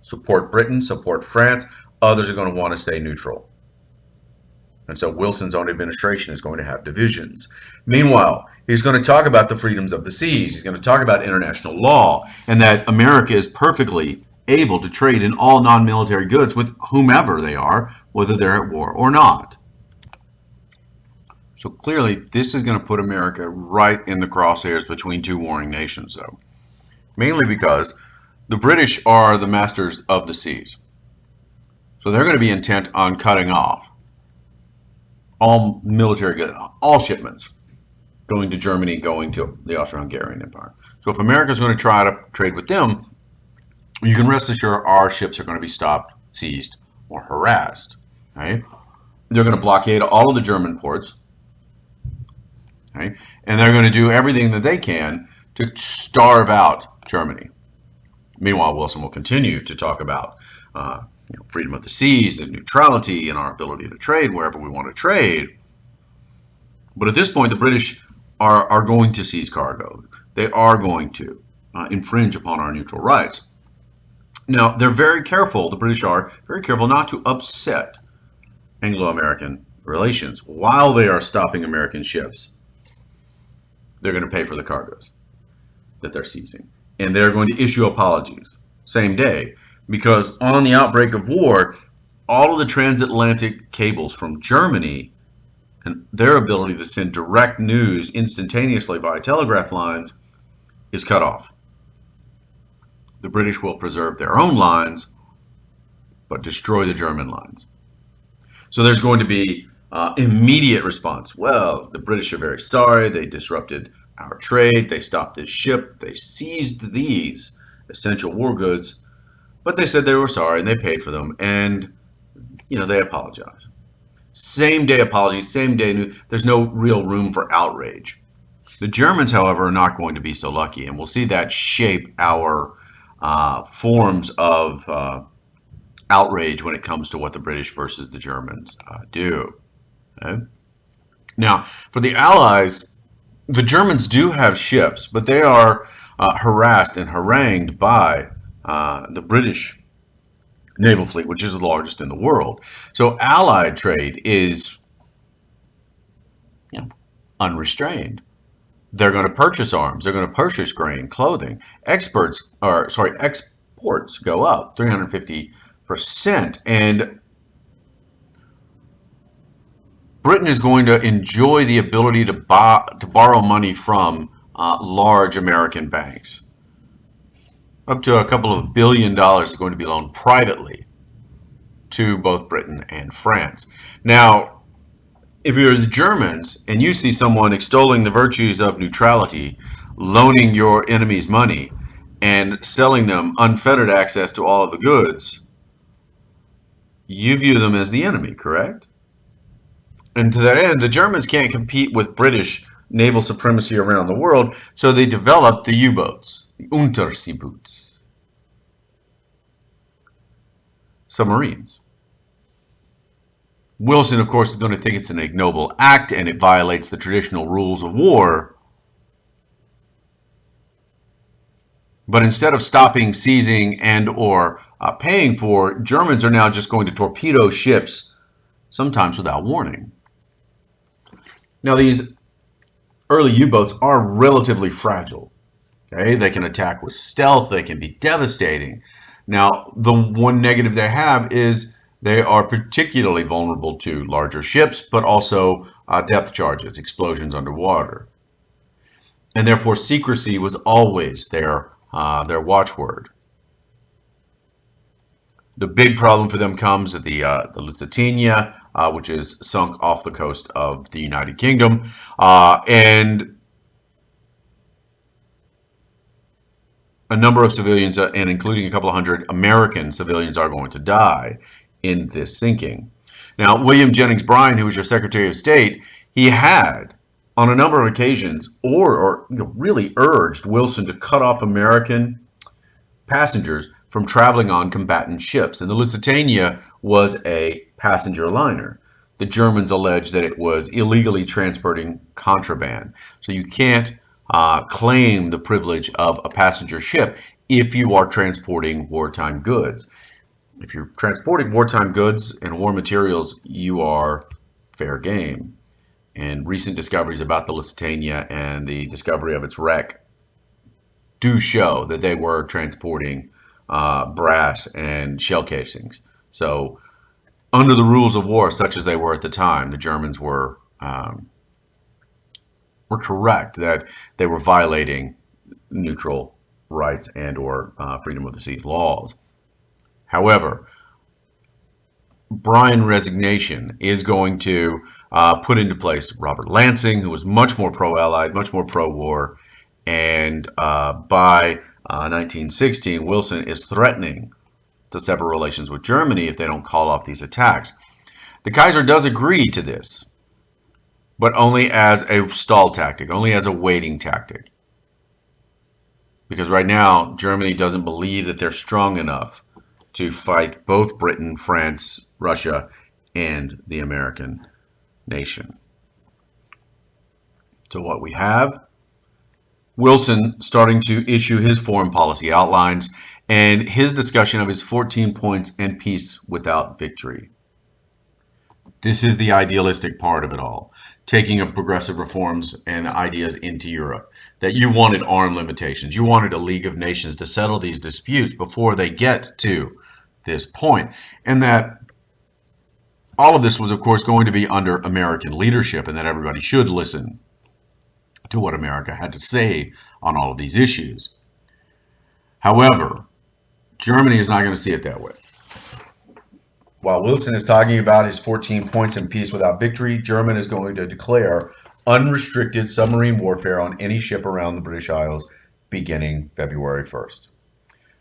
A: support Britain, support France. Others are going to want to stay neutral. And so Wilson's own administration is going to have divisions. Meanwhile, he's going to talk about the freedoms of the seas. He's going to talk about international law and that America is perfectly able to trade in all non-military goods with whomever they are, whether they're at war or not. So clearly, this is going to put America right in the crosshairs between two warring nations, though. Mainly because the British are the masters of the seas. So they're going to be intent on cutting off all military goods, all shipments going to Germany, going to the Austro-Hungarian Empire. So if America is going to try to trade with them, you can rest assured our ships are going to be stopped, seized, or harassed. Right? They're going to blockade all of the German ports. Right? And they're going to do everything that they can to starve out Germany. Meanwhile, Wilson will continue to talk about freedom of the seas and neutrality and our ability to trade wherever we want to trade. But at this point, the British are going to seize cargo. They are going to infringe upon our neutral rights. Now, they're very careful, the British are very careful not to upset Anglo-American relations while they are stopping American ships. They're going to pay for the cargoes that they're seizing. And they're going to issue apologies same day. Because on the outbreak of war, all of the transatlantic cables from Germany and their ability to send direct news instantaneously via telegraph lines is cut off. The British will preserve their own lines, but destroy the German lines. So there's going to be immediate response. Well, the British are very sorry. They disrupted our trade. They stopped this ship. They seized these essential war goods. But they said they were sorry and they paid for them, and they apologize. Same day apology, same day news. There's no real room for outrage. The Germans, however, are not going to be so lucky, and we'll see that shape our forms of outrage when it comes to what the British versus the Germans do. Okay? Now, for the Allies, the Germans do have ships, but they are harassed and harangued by the British naval fleet, which is the largest in the world. So Allied trade is unrestrained. They're going to purchase arms. They're going to purchase grain, clothing. Exports go up 350%. And Britain is going to enjoy the ability to borrow money from large American banks. Up to a couple of $1 billion are going to be loaned privately to both Britain and France. Now, if you're the Germans and you see someone extolling the virtues of neutrality, loaning your enemies money, and selling them unfettered access to all of the goods, you view them as the enemy, correct? And to that end, the Germans can't compete with British naval supremacy around the world, so they developed the U-boats, the Unterseeboots, submarines. Wilson, of course, is going to think it's an ignoble act and it violates the traditional rules of war. But instead of stopping, seizing, and or paying for, Germans are now just going to torpedo ships, sometimes without warning. Now, these early U-boats are relatively fragile. Okay, they can attack with stealth, they can be devastating. Now, the one negative they have is they are particularly vulnerable to larger ships, but also depth charges, explosions underwater. And therefore, secrecy was always their watchword. The big problem for them comes at the Lusitania, which is sunk off the coast of the United Kingdom, and a number of civilians, and including a couple of hundred American civilians, are going to die in this sinking. Now, William Jennings Bryan, who was your Secretary of State, he had, on a number of occasions, or really urged Wilson to cut off American passengers from traveling on combatant ships. And the Lusitania was a passenger liner. The Germans alleged that it was illegally transporting contraband. So you can't claim the privilege of a passenger ship if you are transporting wartime goods. If you're transporting wartime goods and war materials, you are fair game. And recent discoveries about the Lusitania and the discovery of its wreck do show that they were transporting brass and shell casings. So, under the rules of war, such as they were at the time, the Germans were correct that they were violating neutral rights and/or freedom of the seas laws. However, Bryan's resignation is going to put into place Robert Lansing, who was much more pro-Allied, much more pro-war, and by 1916, Wilson is threatening to sever relations with Germany if they don't call off these attacks. The Kaiser does agree to this, but only as a stall tactic, only as a waiting tactic. Because right now, Germany doesn't believe that they're strong enough to fight both Britain, France, Russia, and the American nation. So what we have, Wilson starting to issue his foreign policy outlines and his discussion of his 14 points and peace without victory. This is the idealistic part of it all, taking up progressive reforms and ideas into Europe. That you wanted armed limitations, you wanted a League of Nations to settle these disputes before they get to this point, and that all of this was, of course, going to be under American leadership, and that everybody should listen to what America had to say on all of these issues. However, Germany is not going to see it that way. While Wilson is talking about his 14 points in peace without victory, Germany is going to declare unrestricted submarine warfare on any ship around the British Isles beginning February 1st.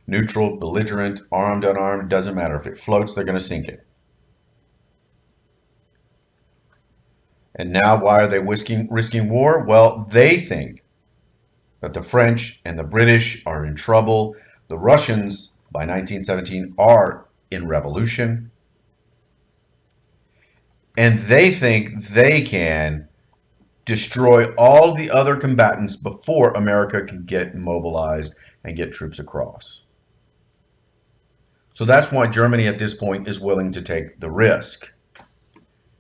A: Neutral, belligerent, armed, unarmed, doesn't matter. If it floats, they're going to sink it. And now, why are they risking war? Well, they think that the French and the British are in trouble. The Russians, by 1917, are in revolution. And they think they can destroy all the other combatants before America can get mobilized and get troops across. So that's why Germany at this point is willing to take the risk.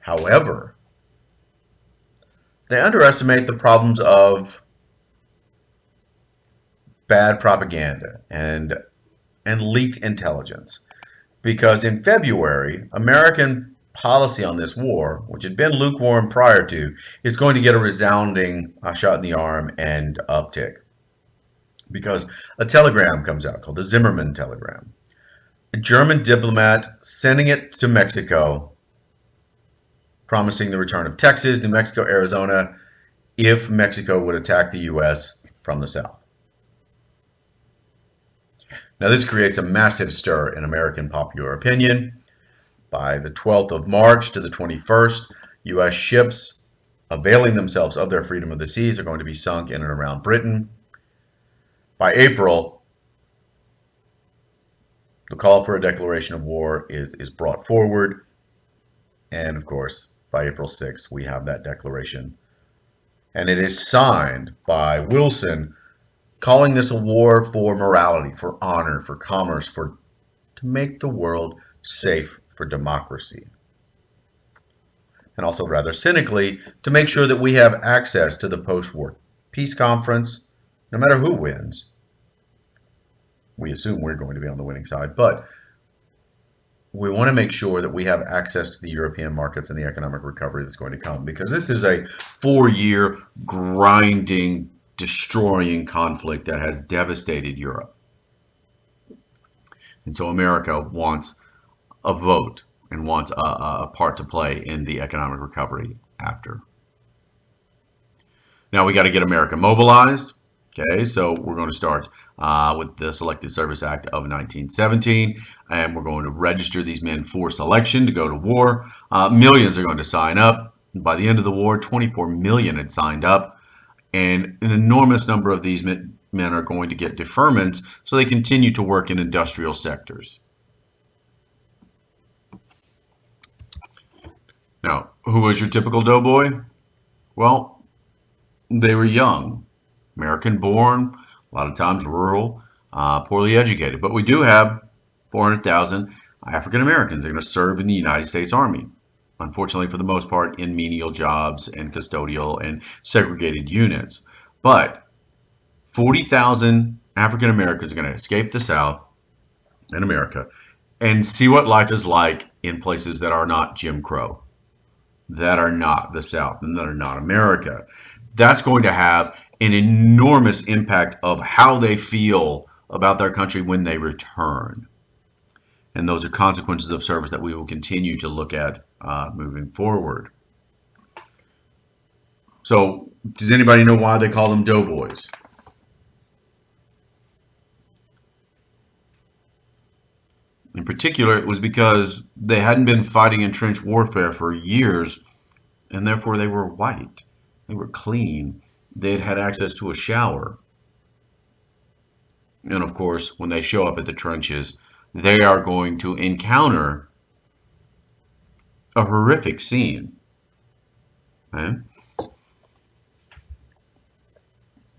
A: However, they underestimate the problems of bad propaganda and leaked intelligence. Because in February, American policy on this war, which had been lukewarm prior to, is going to get a resounding shot in the arm and uptick. Because a telegram comes out called the Zimmermann telegram. A German diplomat sending it to Mexico, promising the return of Texas, New Mexico, Arizona, if Mexico would attack the U.S. from the south. Now, this creates a massive stir in American popular opinion. By the 12th of March to the 21st, U.S. ships availing themselves of their freedom of the seas are going to be sunk in and around Britain. By April, the call for a declaration of war is brought forward. And of course, by April 6th, we have that declaration. And it is signed by Wilson, calling this a war for morality, for honor, for commerce, to make the world safe for democracy. And also, rather cynically, to make sure that we have access to the post-war peace conference, no matter who wins. We assume we're going to be on the winning side, but we want to make sure that we have access to the European markets and the economic recovery that's going to come, because this is a 4-year grinding, destroying conflict that has devastated Europe. And so America wants a vote and wants a part to play in the economic recovery after. Now we got to get America mobilized. Okay, so we're going to start with the Selective Service Act of 1917, and we're going to register these men for selection to go to war. Millions are going to sign up. By the end of the war, 24 million had signed up, and an enormous number of these men are going to get deferments, so they continue to work in industrial sectors. Now, who was your typical doughboy? Well, they were young, American-born, a lot of times rural, poorly educated. But we do have 400,000 African Americans that are going to serve in the United States Army. Unfortunately, for the most part, in menial jobs and custodial and segregated units. But 40,000 African Americans are going to escape the South in America and see what life is like in places that are not Jim Crow, that are not the South, and that are not America. That's going to have an enormous impact of how they feel about their country when they return. And those are consequences of service that we will continue to look at moving forward. So, does anybody know why they call them doughboys? In particular, it was because they hadn't been fighting in trench warfare for years, and therefore they were white. They were clean. They had had access to a shower. And of course, when they show up at the trenches, they are going to encounter a horrific scene. Okay?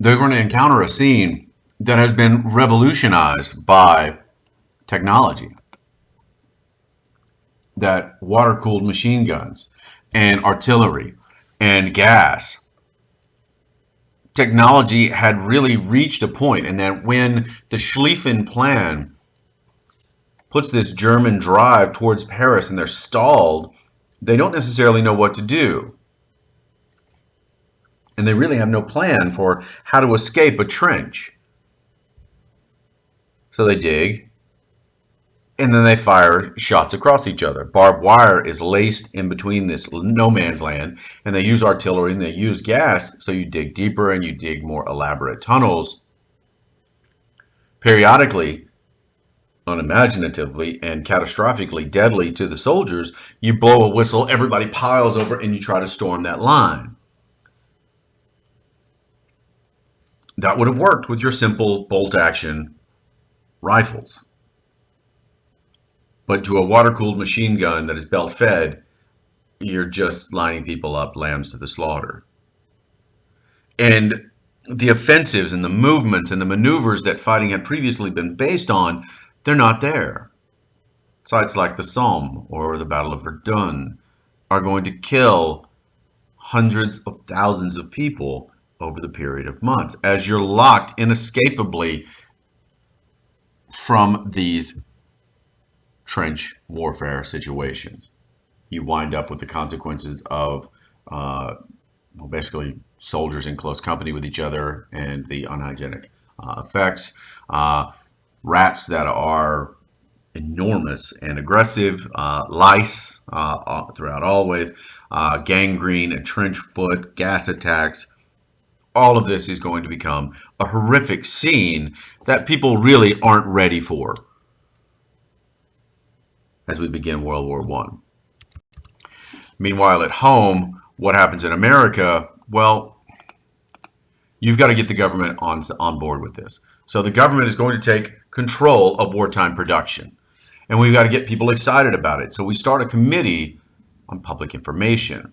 A: They're going to encounter a scene that has been revolutionized by technology. That water-cooled machine guns and artillery and gas. Technology had really reached a point, and that when the Schlieffen Plan puts this German drive towards Paris and they're stalled, they don't necessarily know what to do. And they really have no plan for how to escape a trench. So they dig, and then they fire shots across each other. Barbed wire is laced in between this no man's land, and they use artillery and they use gas, so you dig deeper and you dig more elaborate tunnels. Periodically, unimaginatively and catastrophically deadly to the soldiers, you blow a whistle, everybody piles over, and you try to storm that line. That would have worked with your simple bolt-action rifles. But to a water-cooled machine gun that is belt-fed, you're just lining people up, lambs to the slaughter. And the offensives and the movements and the maneuvers that fighting had previously been based on, they're not there. Sites like the Somme or the Battle of Verdun are going to kill hundreds of thousands of people over the period of months as you're locked inescapably from these trench warfare situations. You wind up with the consequences of basically soldiers in close company with each other and the unhygienic effects. Rats that are enormous and aggressive, lice throughout always, gangrene and trench foot, gas attacks. All of this is going to become a horrific scene that people really aren't ready for as we begin World War I. Meanwhile, at home, what happens in America? Well, you've got to get the government on board with this. So the government is going to take control of wartime production, and we've got to get people excited about it. So we start a committee on public information.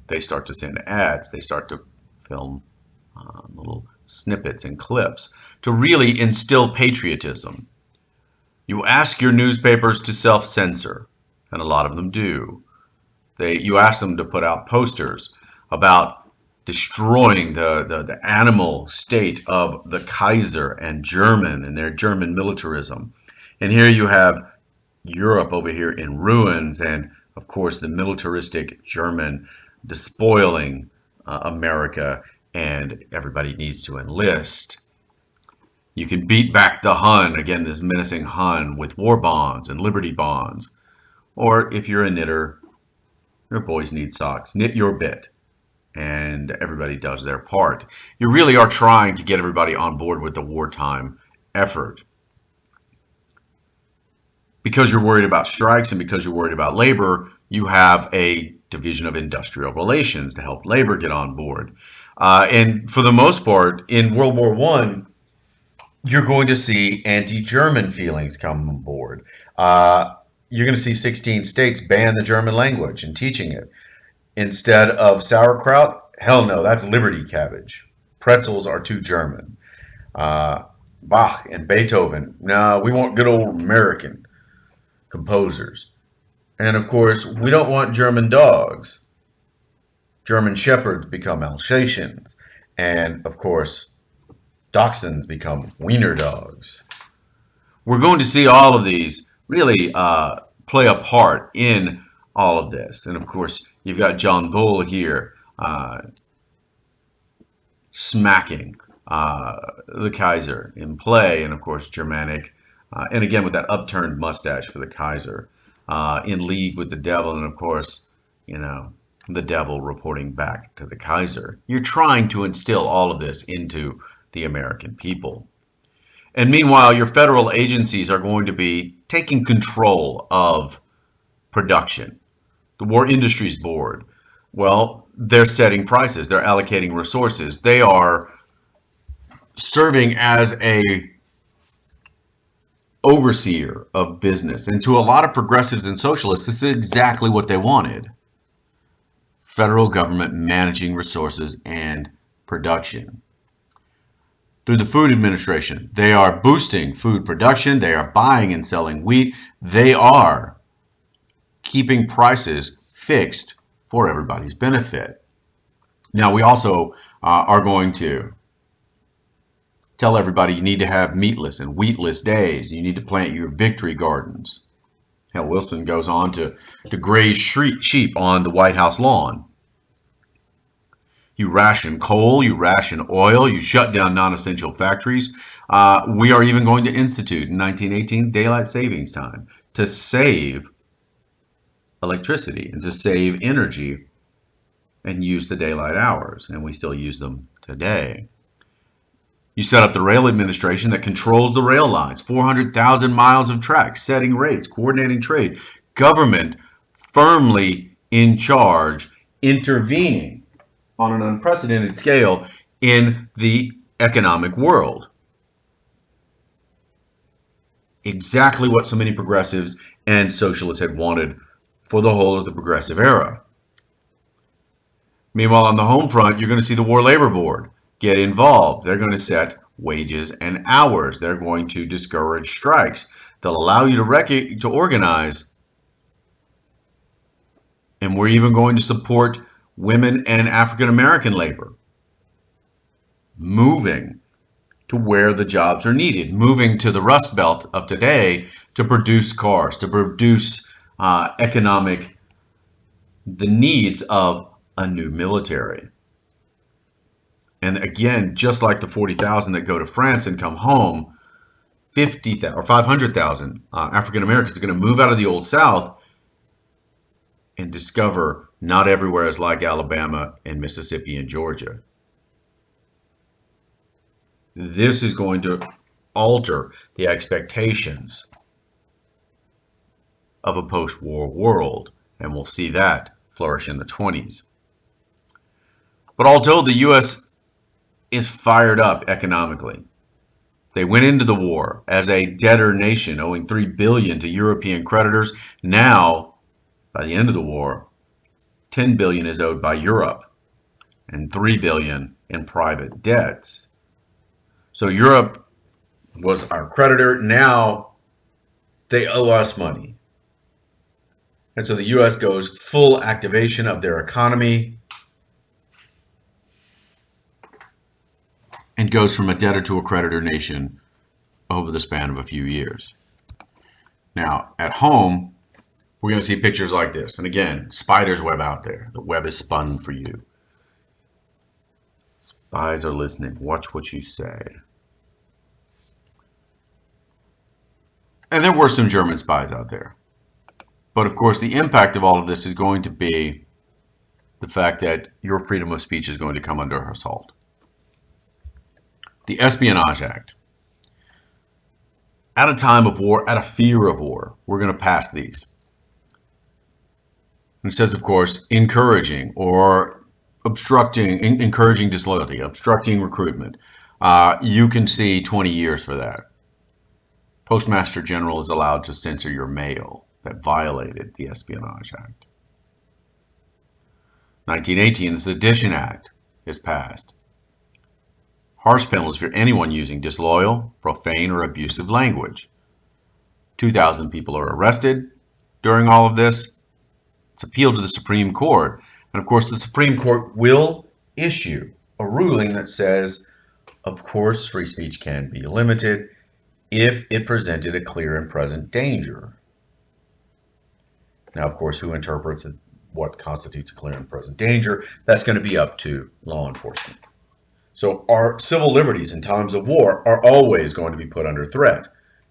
A: They start to send ads. They start to film little snippets and clips to really instill patriotism. You ask your newspapers to self-censor, and a lot of them do. You ask them to put out posters about destroying the animal state of the Kaiser and German and their German militarism. And here you have Europe over here in ruins, and of course the militaristic German despoiling America, and everybody needs to enlist. You can beat back the Hun, again, this menacing Hun, with war bonds and liberty bonds. Or if you're a knitter, your boys need socks. Knit your bit, and everybody does their part. You really are trying to get everybody on board with the wartime effort. Because you're worried about strikes and because you're worried about labor, you have a division of industrial relations to help labor get on board. And for the most part, in World War I, you're going to see anti-German feelings come on board. You're going to see 16 states ban the German language and teaching it. Instead of sauerkraut, hell no, that's liberty cabbage. Pretzels are too German. Bach and Beethoven, no, we want good old American composers. And of course, we don't want German dogs. German shepherds become Alsatians. And of course, dachshunds become wiener dogs. We're going to see all of these really play a part in all of this. And of course, you've got John Bull here smacking the Kaiser in play, and of course, Germanic. And again, with that upturned mustache for the Kaiser, in league with the devil, and of course, the devil reporting back to the Kaiser. You're trying to instill all of this into the American people. And meanwhile, your federal agencies are going to be taking control of production. The War Industries Board, well, they're setting prices, they're allocating resources, they are serving as a overseer of business. And to a lot of progressives and socialists, this is exactly what they wanted. Federal government managing resources and production. Through the Food Administration, they are boosting food production, they are buying and selling wheat, they are keeping prices fixed for everybody's benefit. Now, we also are going to tell everybody you need to have meatless and wheatless days. You need to plant your victory gardens. Hell, Wilson goes on to graze sheep on the White House lawn. You ration coal, you ration oil, you shut down non-essential factories. We are even going to institute in 1918 daylight savings time to save electricity and to save energy and use the daylight hours, and we still use them today. You set up the rail administration that controls the rail lines, 400,000 miles of tracks, setting rates, coordinating trade, government firmly in charge, intervening on an unprecedented scale in the economic world. Exactly what so many progressives and socialists had wanted for the whole of the progressive era. Meanwhile, on the home front, you're going to see the War Labor Board get involved. They're going to set wages and hours. They're going to discourage strikes. They'll allow you to organize. And we're even going to support women and African American labor, moving to where the jobs are needed, moving to the Rust Belt of today to produce cars, to produce the needs of a new military. And again, just like the 40,000 that go to France and come home, 50,000 or 500,000 African Americans are going to move out of the Old South and discover not everywhere is like Alabama and Mississippi and Georgia. This is going to alter the expectations of a post-war world, and we'll see that flourish in the 20s. But all told, the U.S. is fired up economically. They went into the war as a debtor nation, owing $3 billion to European creditors. Now, by the end of the war, $10 billion is owed by Europe and $3 billion in private debts. So Europe was our creditor. Now they owe us money. And so the U.S. goes full activation of their economy. and goes from a debtor to a creditor nation over the span of a few years. Now, at home, we're going to see pictures like this. And again, spider's web out there. The web is spun for you. Spies are listening. Watch what you say. And there were some German spies out there. But of course, the impact of all of this is going to be the fact that your freedom of speech is going to come under assault. The Espionage Act. At a time of war, at a fear of war, we're going to pass these. And it says, of course, encouraging or obstructing, encouraging disloyalty, obstructing recruitment. You can see 20 years for that. Postmaster General is allowed to censor your mail that violated the Espionage Act. 1918, the Sedition Act is passed. Harsh penalties for anyone using disloyal, profane, or abusive language. 2,000 people are arrested during all of this. It's appealed to the Supreme Court. And of course, the Supreme Court will issue a ruling that says, of course, free speech can be limited if it presented a clear and present danger. Now, of course, who interprets what constitutes a clear and present danger? That's going to be up to law enforcement. So our civil liberties in times of war are always going to be put under threat,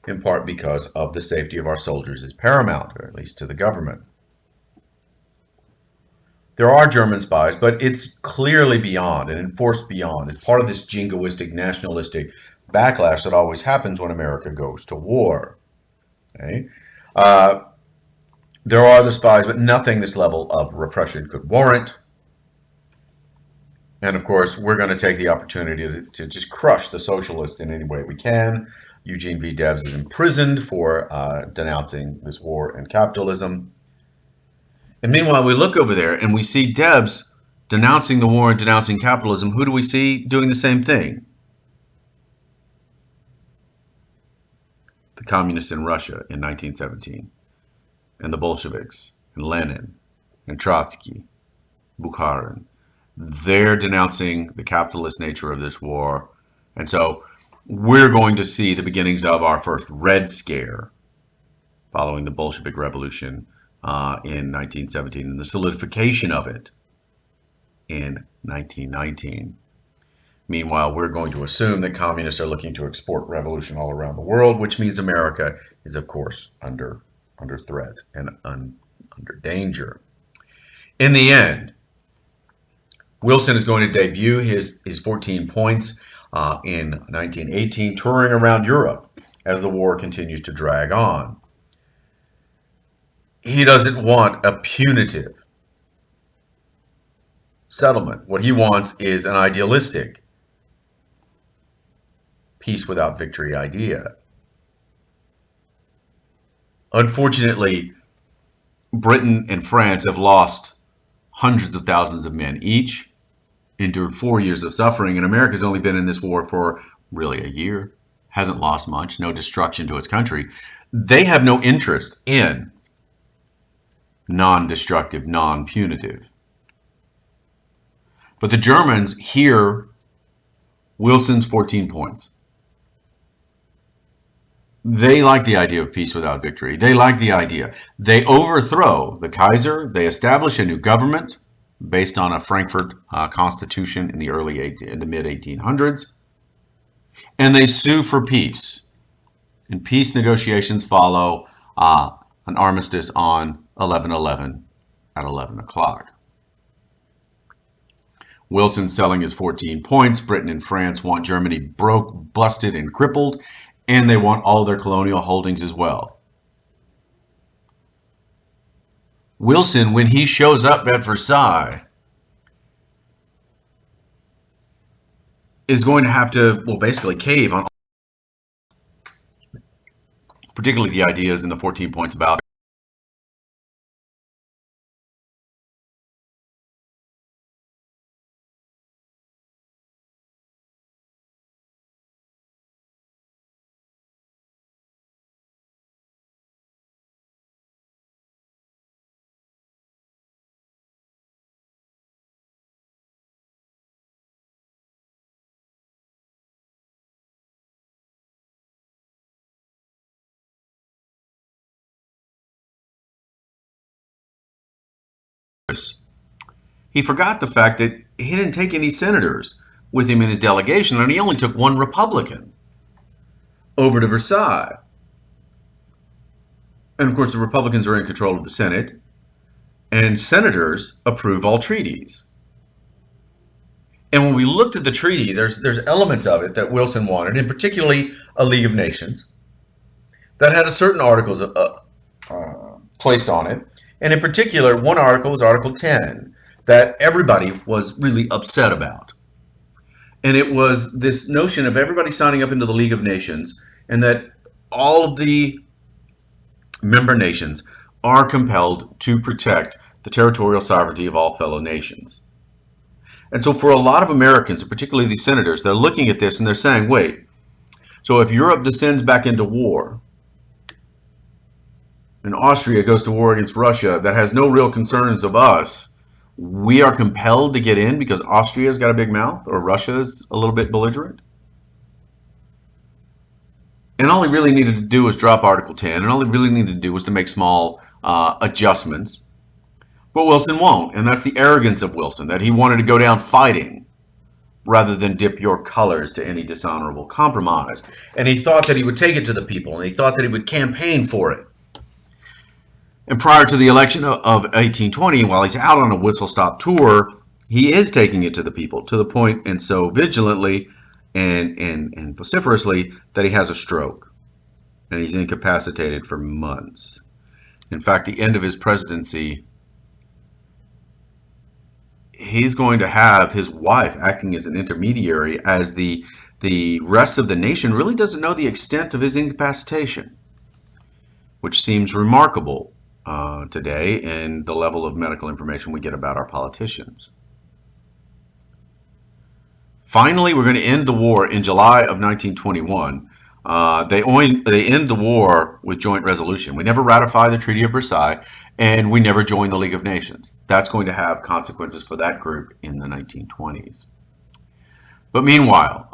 A: in part because of the safety of our soldiers is paramount, or at least to the government. There are German spies, but it's clearly beyond and enforced beyond. It's part of this jingoistic, nationalistic backlash that always happens when America goes to war. Okay? There are the spies, but nothing this level of repression could warrant. And of course, we're going to take the opportunity to just crush the socialists in any way we can. Eugene V. Debs is imprisoned for denouncing this war and capitalism. And meanwhile, we look over there and we see Debs denouncing the war and denouncing capitalism. Who do we see doing the same thing? The communists in Russia in 1917, and the Bolsheviks, and Lenin, and Trotsky, Bukharin. They're denouncing the capitalist nature of this war. And so we're going to see the beginnings of our first Red Scare following the Bolshevik Revolution in 1917 and the solidification of it in 1919. Meanwhile, we're going to assume that communists are looking to export revolution all around the world, which means America is, of course, under threat and under danger. In the end, Wilson is going to debut his 14 points in 1918, touring around Europe as the war continues to drag on. He doesn't want a punitive settlement. What he wants is an idealistic peace without victory idea. Unfortunately, Britain and France have lost hundreds of thousands of men each, endured 4 years of suffering, and America's only been in this war for really a year, hasn't lost much, no destruction to its country. They have no interest in non-destructive, non-punitive. But the Germans hear Wilson's 14 points. They like the idea of peace without victory. They like the idea. They overthrow the Kaiser. They establish a new government based on a Frankfurt Constitution in the mid 1800s, and they sue for peace. And peace negotiations follow an armistice on 11/11 at 11 o'clock. Wilson's selling his 14 points. Britain and France want Germany broke, busted, and crippled, and they want all their colonial holdings as well. Wilson, when he shows up at Versailles, is going to have to, well, basically cave on particularly the ideas in the 14 points about he forgot the fact that he didn't take any senators with him in his delegation, and he only took one Republican over to Versailles. And of course, the Republicans are in control of the Senate, and senators approve all treaties. And when we looked at the treaty, there's elements of it that Wilson wanted, and particularly a League of Nations that had a certain articles placed on it. And in particular, one article was Article 10 that everybody was really upset about. And it was this notion of everybody signing up into the League of Nations, and that all of the member nations are compelled to protect the territorial sovereignty of all fellow nations. And so for a lot of Americans, and particularly these senators, they're looking at this and they're saying, wait, so if Europe descends back into war, and Austria goes to war against Russia that has no real concerns of us, we are compelled to get in because Austria's got a big mouth or Russia's a little bit belligerent? And all he really needed to do was drop Article 10, and all he really needed to do was to make small adjustments. But Wilson won't, and that's the arrogance of Wilson, that he wanted to go down fighting rather than dip your colors to any dishonorable compromise. And he thought that he would take it to the people, and he thought that he would campaign for it. And prior to the election of 1820, while he's out on a whistle-stop tour, he is taking it to the people, to the point, and so vigilantly and vociferously, that he has a stroke, and he's incapacitated for months. In fact, the end of his presidency, he's going to have his wife acting as an intermediary, as the rest of the nation really doesn't know the extent of his incapacitation, which seems remarkable today in the level of medical information we get about our politicians. Finally, we're going to end the war in July of 1921. They end the war with joint resolution. We never ratify the Treaty of Versailles, and we never join the League of Nations. That's going to have consequences for that group in the 1920s. But meanwhile,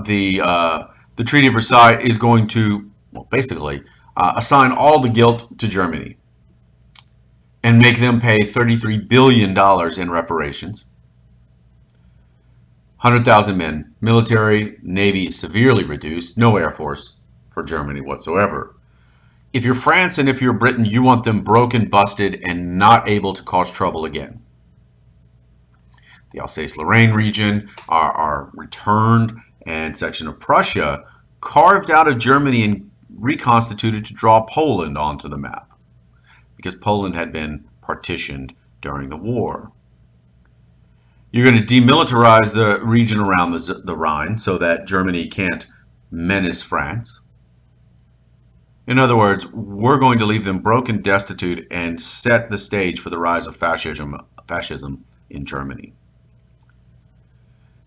A: the Treaty of Versailles is going to, well, basically assign all the guilt to Germany and make them pay $33 billion in reparations. 100,000 men, military, navy severely reduced, no air force for Germany whatsoever. If you're France and if you're Britain, you want them broken, busted, and not able to cause trouble again. The Alsace-Lorraine region are returned, and section of Prussia carved out of Germany and reconstituted to draw Poland onto the map, because Poland had been partitioned during the war. You're going to demilitarize the region around the Rhine so that Germany can't menace France. In other words, we're going to leave them broken, destitute, and set the stage for the rise of fascism in Germany.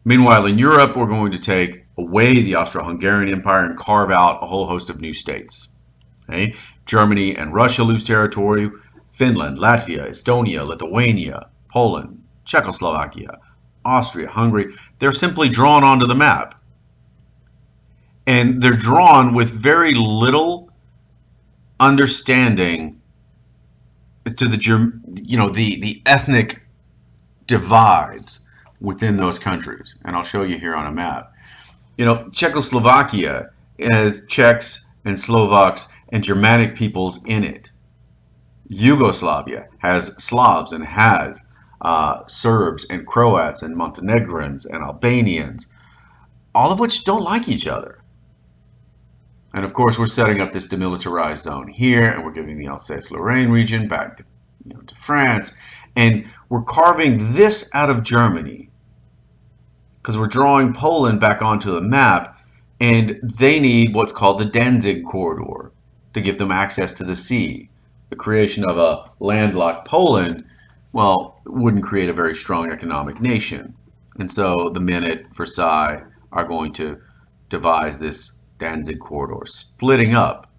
A: Meanwhile, in Europe, we're going to take away the Austro-Hungarian Empire and carve out a whole host of new states. Okay? Germany and Russia lose territory. Finland, Latvia, Estonia, Lithuania, Poland, Czechoslovakia, Austria, Hungary, they're simply drawn onto the map. And they're drawn with very little understanding as to the ethnic divides within those countries. And I'll show you here on a map. Czechoslovakia has Czechs and Slovaks and Germanic peoples in it. Yugoslavia has Slavs and has Serbs and Croats and Montenegrins and Albanians, all of which don't like each other. And of course, we're setting up this demilitarized zone here, and we're giving the Alsace-Lorraine region back to France, and we're carving this out of Germany because we're drawing Poland back onto the map, and they need what's called the Danzig corridor to give them access to the sea. The creation of a landlocked Poland, well, wouldn't create a very strong economic nation. And so the men at Versailles are going to devise this Danzig corridor, splitting up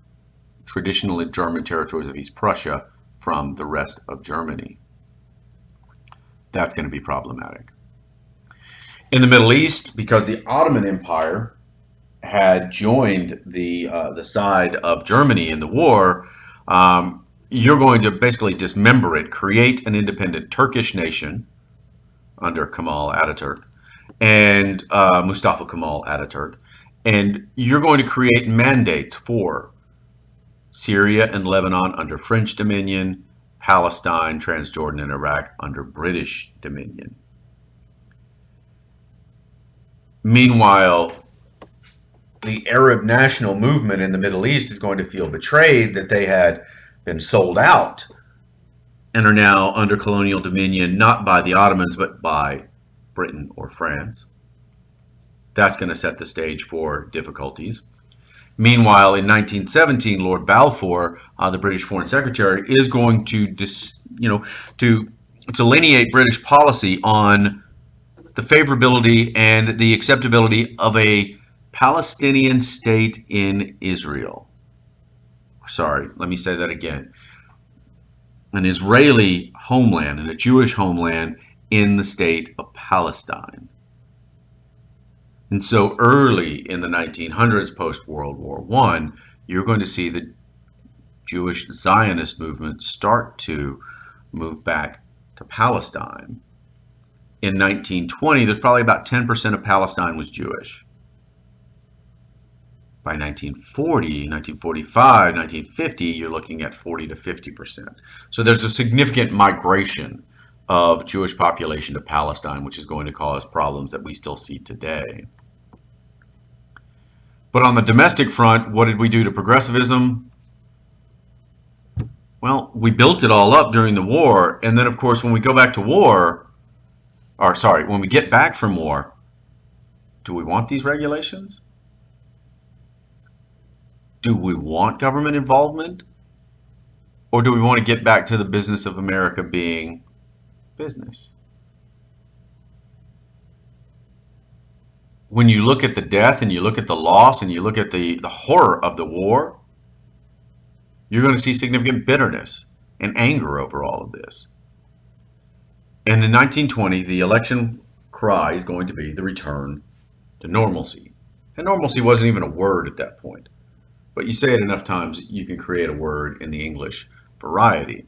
A: traditional German territories of East Prussia from the rest of Germany. That's going to be problematic. In the Middle East, because the Ottoman Empire had joined the side of Germany in the war, you're going to basically dismember it, create an independent Turkish nation under Kemal Ataturk and Mustafa Kemal Ataturk, and you're going to create mandates for Syria and Lebanon under French dominion, Palestine, Transjordan, and Iraq under British dominion. Meanwhile, the Arab national movement in the Middle East is going to feel betrayed that they had been sold out and are now under colonial dominion, not by the Ottomans, but by Britain or France. That's going to set the stage for difficulties. Meanwhile, in 1917, Lord Balfour, the British Foreign Secretary, is going to delineate British policy on the favorability and the acceptability of a Palestinian state in Israel. Sorry, let me say that again. An Israeli homeland and a Jewish homeland in the state of Palestine. And so early in the 1900s, post-World War I, you're going to see the Jewish Zionist movement start to move back to Palestine. In 1920, there's probably about 10% of Palestine was Jewish. By 1940, 1945, 1950, you're looking at 40 to 50%. So there's a significant migration of Jewish population to Palestine, which is going to cause problems that we still see today. But on the domestic front, what did we do to progressivism? Well, we built it all up during the war, and then of course when we go back to war, when we get back from war, do we want these regulations? Do we want government involvement? Or do we want to get back to the business of America being business? When you look at the death and you look at the loss and you look at the horror of the war, you're going to see significant bitterness and anger over all of this. And in 1920, the election cry is going to be the return to normalcy. And normalcy wasn't even a word at that point. But you say it enough times, you can create a word in the English variety.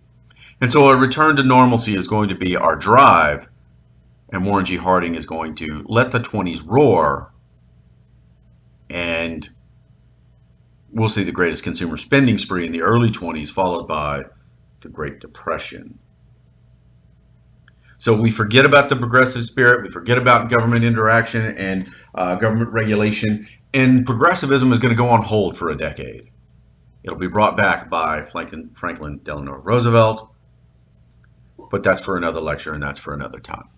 A: And so a return to normalcy is going to be our drive, and Warren G. Harding is going to let the 20s roar, and we'll see the greatest consumer spending spree in the early 20s, followed by the Great Depression. So we forget about the progressive spirit, we forget about government interaction and government regulation, and progressivism is going to go on hold for a decade. It'll be brought back by Franklin Delano Roosevelt, but that's for another lecture and that's for another time.